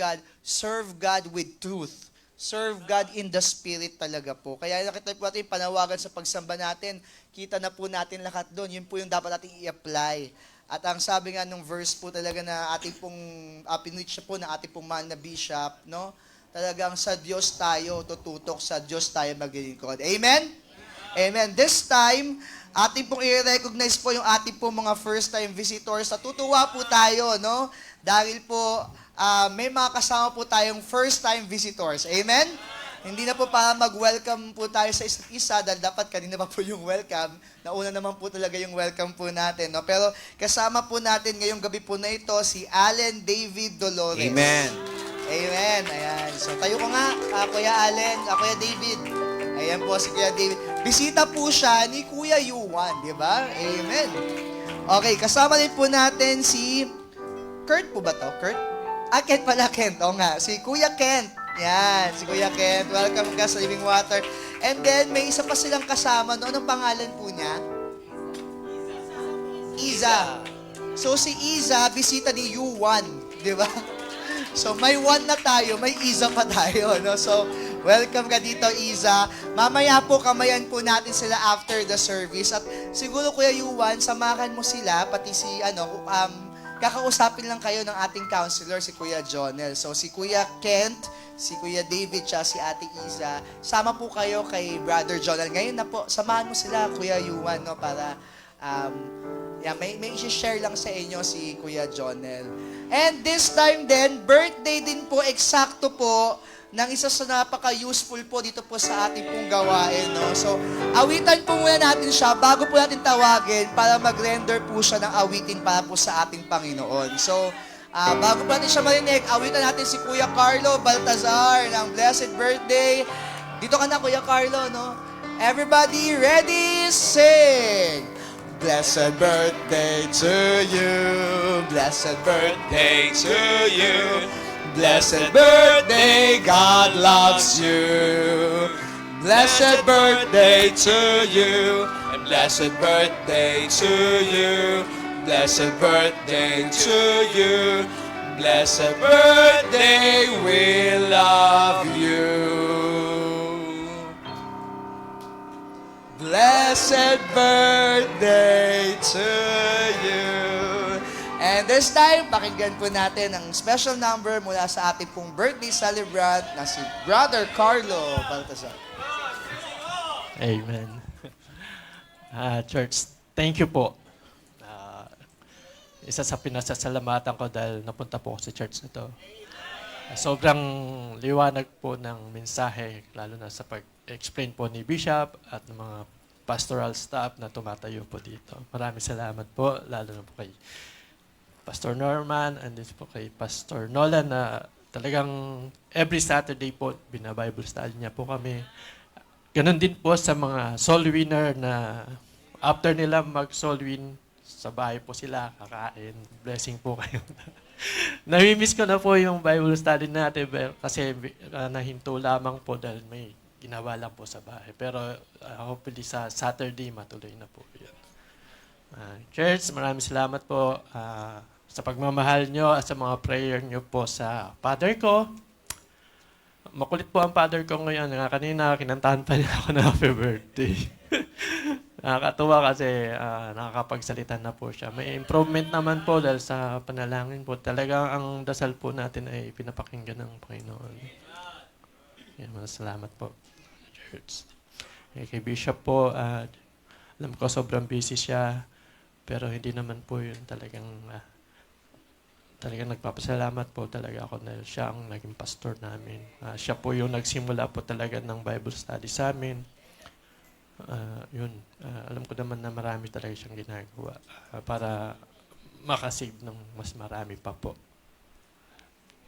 God with truth. Serve God in the Spirit talaga po. Kaya nakita po natin panawagan sa pagsamba natin, kita na po natin lahat doon. Yun po yung dapat natin i-apply. At ang sabi nga nung verse po talaga na ating pong, pinreach po na ating pong mahal na bishop, no? Talagang sa Diyos tayo tututok, sa Diyos tayo maglilingkod. Amen? Amen. This time, ating pong i-recognize po yung ating pong mga first-time visitors. Natutuwa po tayo, no? Dahil po, may mga kasama po tayong first-time visitors. Amen? Hindi na po para mag-welcome po tayo sa isa't isa dahil dapat kanina pa po yung welcome. Nauna naman po talaga yung welcome po natin. No? Pero kasama po natin ngayong gabi po na ito si Allen David Dolores. Amen. Amen. Ayan. So tayo ko nga, Kuya Allen, Kuya David. Ayan po si Kuya David. Bisita po siya ni Kuya Yuan, di ba? Amen. Okay, kasama din po natin si Kurt po ba to? Kurt? Kent pala, Kent. O nga, si Kuya Kent. Yan, si Kuya Kent. Welcome ka sa Living Water. And then, may isa pa silang kasama. No? Anong pangalan po niya? Iza. So, si Iza, bisita ni Yuan. Di ba? So, may one na tayo, may Iza pa tayo. No? So, welcome ka dito, Iza. Mamaya po, kamayan po natin sila after the service. At siguro, Kuya Yuan, samahan mo sila, pati si, kakausapin lang kayo ng ating counselor, si Kuya Jonel. So, si Kuya Kent, si Kuya David, siya si Ate Iza. Sama po kayo kay Brother Jonel. Ngayon na po, samahan mo sila, Kuya Yuan, no, para may i-share lang sa inyo si Kuya Jonel. And this time din, birthday din po, eksakto po, ng isa sa napaka-useful po dito po sa ating pong gawain. No? So, awitan po muna natin siya bago po natin tawagin para mag-render po siya ng awitin para po sa ating Panginoon. So, bago po natin siya marinig, awitan natin si Kuya Carlo Baltazar ng Blessed Birthday. Dito ka na, Kuya Carlo, no? Everybody ready? Sing! Blessed birthday to you. Blessed birthday to you. Blessed birthday, God loves you. Blessed birthday to you. And blessed birthday to you. Blessed birthday to you. Blessed birthday, we love you. Blessed birthday to you. And this time, pakinggan po natin ang special number mula sa ating pong birthday celebrant na si Brother Carlo Baltazar. Amen. Church, thank you po. Isa sa pinasasalamatan ko dahil napunta po ako sa church na to. Sobrang liwanag po ng mensahe, lalo na sa pag-explain po ni Bishop at ng mga pastoral staff na tumatayo po dito. Maraming salamat po, lalo na po kay Pastor Norman and din po kay Pastor Nolan na talagang every Saturday po bina-Bible study niya po kami. Ganon din po sa mga soul winner na after nila mag-soul win, sa bahay po sila kakain. Blessing po kayo. Nami-miss ko na po yung Bible study natin kasi nahinto lamang po dahil may ginawa lang po sa bahay. Pero hopefully sa Saturday matuloy na po yan. Church, maraming salamat po sa pagmamahal nyo at sa mga prayer nyo po sa father ko. Makulit po ang father ko ngayon. Kanina, kinantahan pa niya ako na happy birthday. Nakakatuwa kasi nakakapagsalita na po siya. May improvement naman po dahil sa panalangin po. Talagang ang dasal po natin ay pinapakinggan ng Panginoon. Salamat po, Church. Kay Bishop po, alam ko sobrang busy siya. Pero hindi naman po yun talagang nagpapasalamat po talaga ako dahil siya ang naging pastor namin. Siya po yung nagsimula po talaga ng Bible study sa amin. Alam ko naman na marami talaga siyang ginagawa para makasave ng mas marami pa po.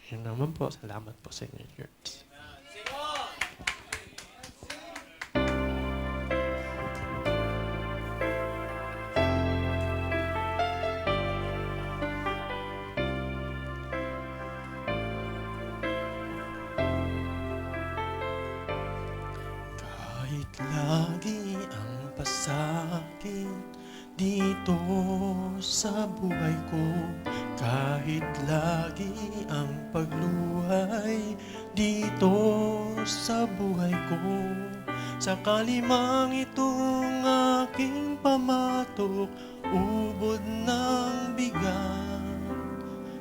Yun naman po. Salamat po sa inyo, Church. Kahit lagi ang pasakit dito sa buhay ko, kahit lagi ang pagluhay dito sa buhay ko, sakali mang itong aking pamatok, ubod ng bigat.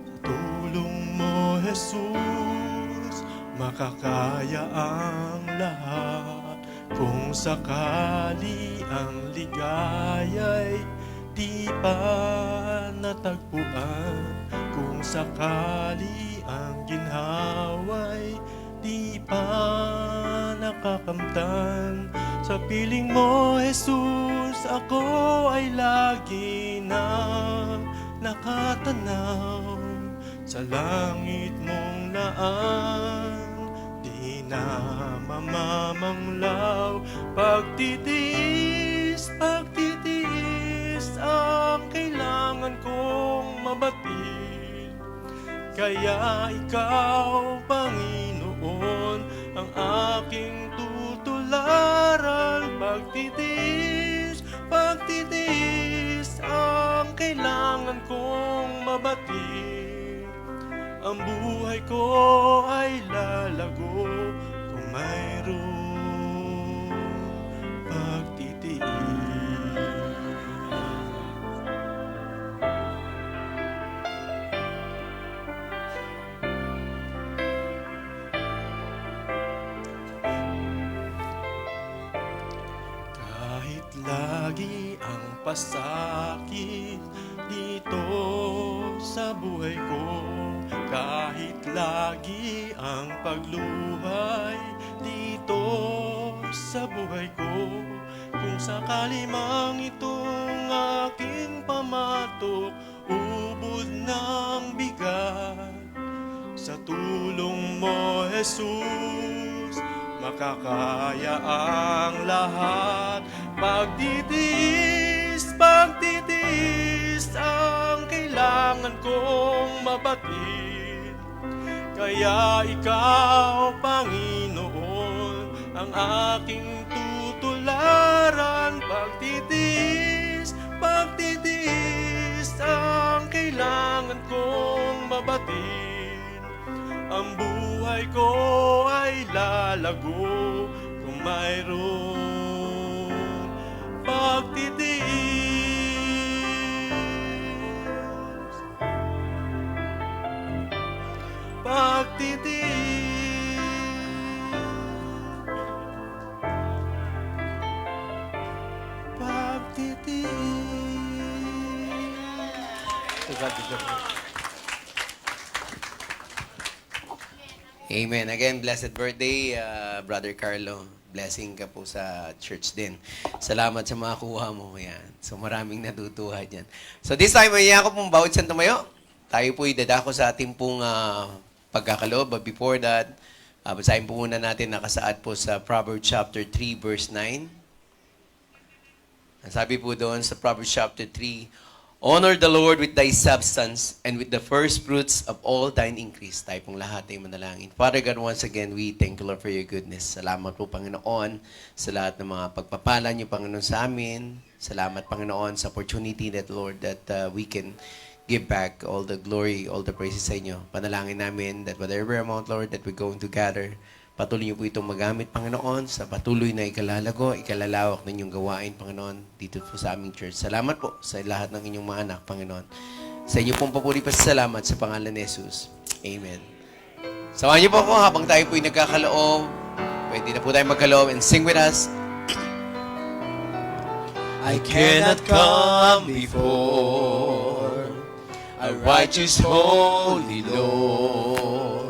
Sa tulong mo, Jesus, makakaya ang lahat. Kung sakali ang ligaya'y di pa natagpuan, kung sakali ang ginhawa'y di pa nakakamtan, sa piling mo, Jesus, ako ay lagi na nakatanaw sa langit mong laan. Di na mamamanglaw, pagtitiis ang kailangan kong mabatid. Kaya ikaw, Panginoon, ang aking tutularan. Pagtitiis ang kailangan kong mabatid. Ang buhay ko ay lalago kung mayroong pagtitiis. Kahit lagi ang pasakit dito sa buhay ko, kahit lagi ang pagluhay dito sa buhay ko, kung sakali mang itong aking pamatok, ubod ng bigat. Sa tulong mo, Jesus, makakaya ang lahat. Pagtitiis ang kailangan kong mabatid. Kaya ikaw, Panginoon, ang aking tutularan. Pagtitiis ang kailangan kong mabatid. Ang buhay ko ay lalago kung mayroong pagtitiis. Amen. Again, blessed birthday, Brother Carlo. Blessing ka po sa church din. Salamat sa mga kuha mo. Yan. So maraming natutuwa dyan. So this time, mayan ko pong bawat San Tumayo. Tayo po'y dadako sa ating pong pagkakaloob. But before that, basahin po muna natin nakasaad po sa Proverbs chapter 3, verse 9. Sabi po doon sa Proverbs chapter 3, Honor the Lord with thy substance and with the first fruits of all thine increase. Tayo pong lahat ay manalangin. Father God, once again, we thank you, Lord, for your goodness. Salamat po, Panginoon, sa lahat ng mga pagpapala niyo, Panginoon, sa amin. Salamat, Panginoon, sa opportunity that, Lord, that we can give back all the glory, all the praises sa inyo. Panalangin namin that whatever amount, Lord, that we're going to gather, patuloy niyo po itong magamit, Panginoon, sa patuloy na ikalalago, ikalalawak ng inyong gawain, Panginoon, dito po sa aming church. Salamat po sa lahat ng inyong mga anak, Panginoon. Sa inyo pong papuri pa salamat sa pangalan ni Jesus. Amen. Samahan niyo po ako habang tayo po'y nagkakaloob. Pwede na po tayo magkaloob and sing with us. I cannot come before a righteous holy Lord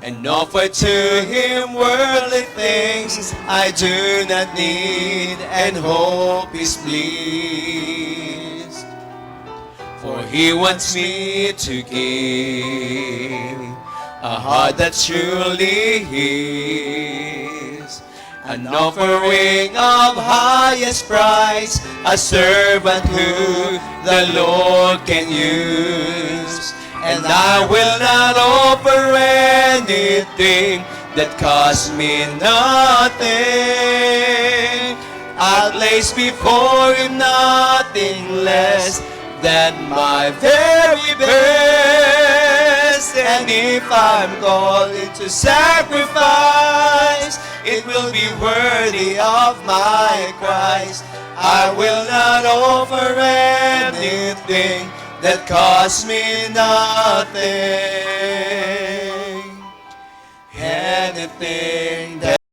and offer to Him worldly things I do not need and hope is pleased. For He wants me to give a heart that's truly His, an offering of highest price, a servant who the Lord can use. And I will not offer anything that costs me nothing. I place before Him nothing less than my very best. And if I'm called to sacrifice, it will be worthy of my Christ. I will not offer anything that costs me nothing. Anything that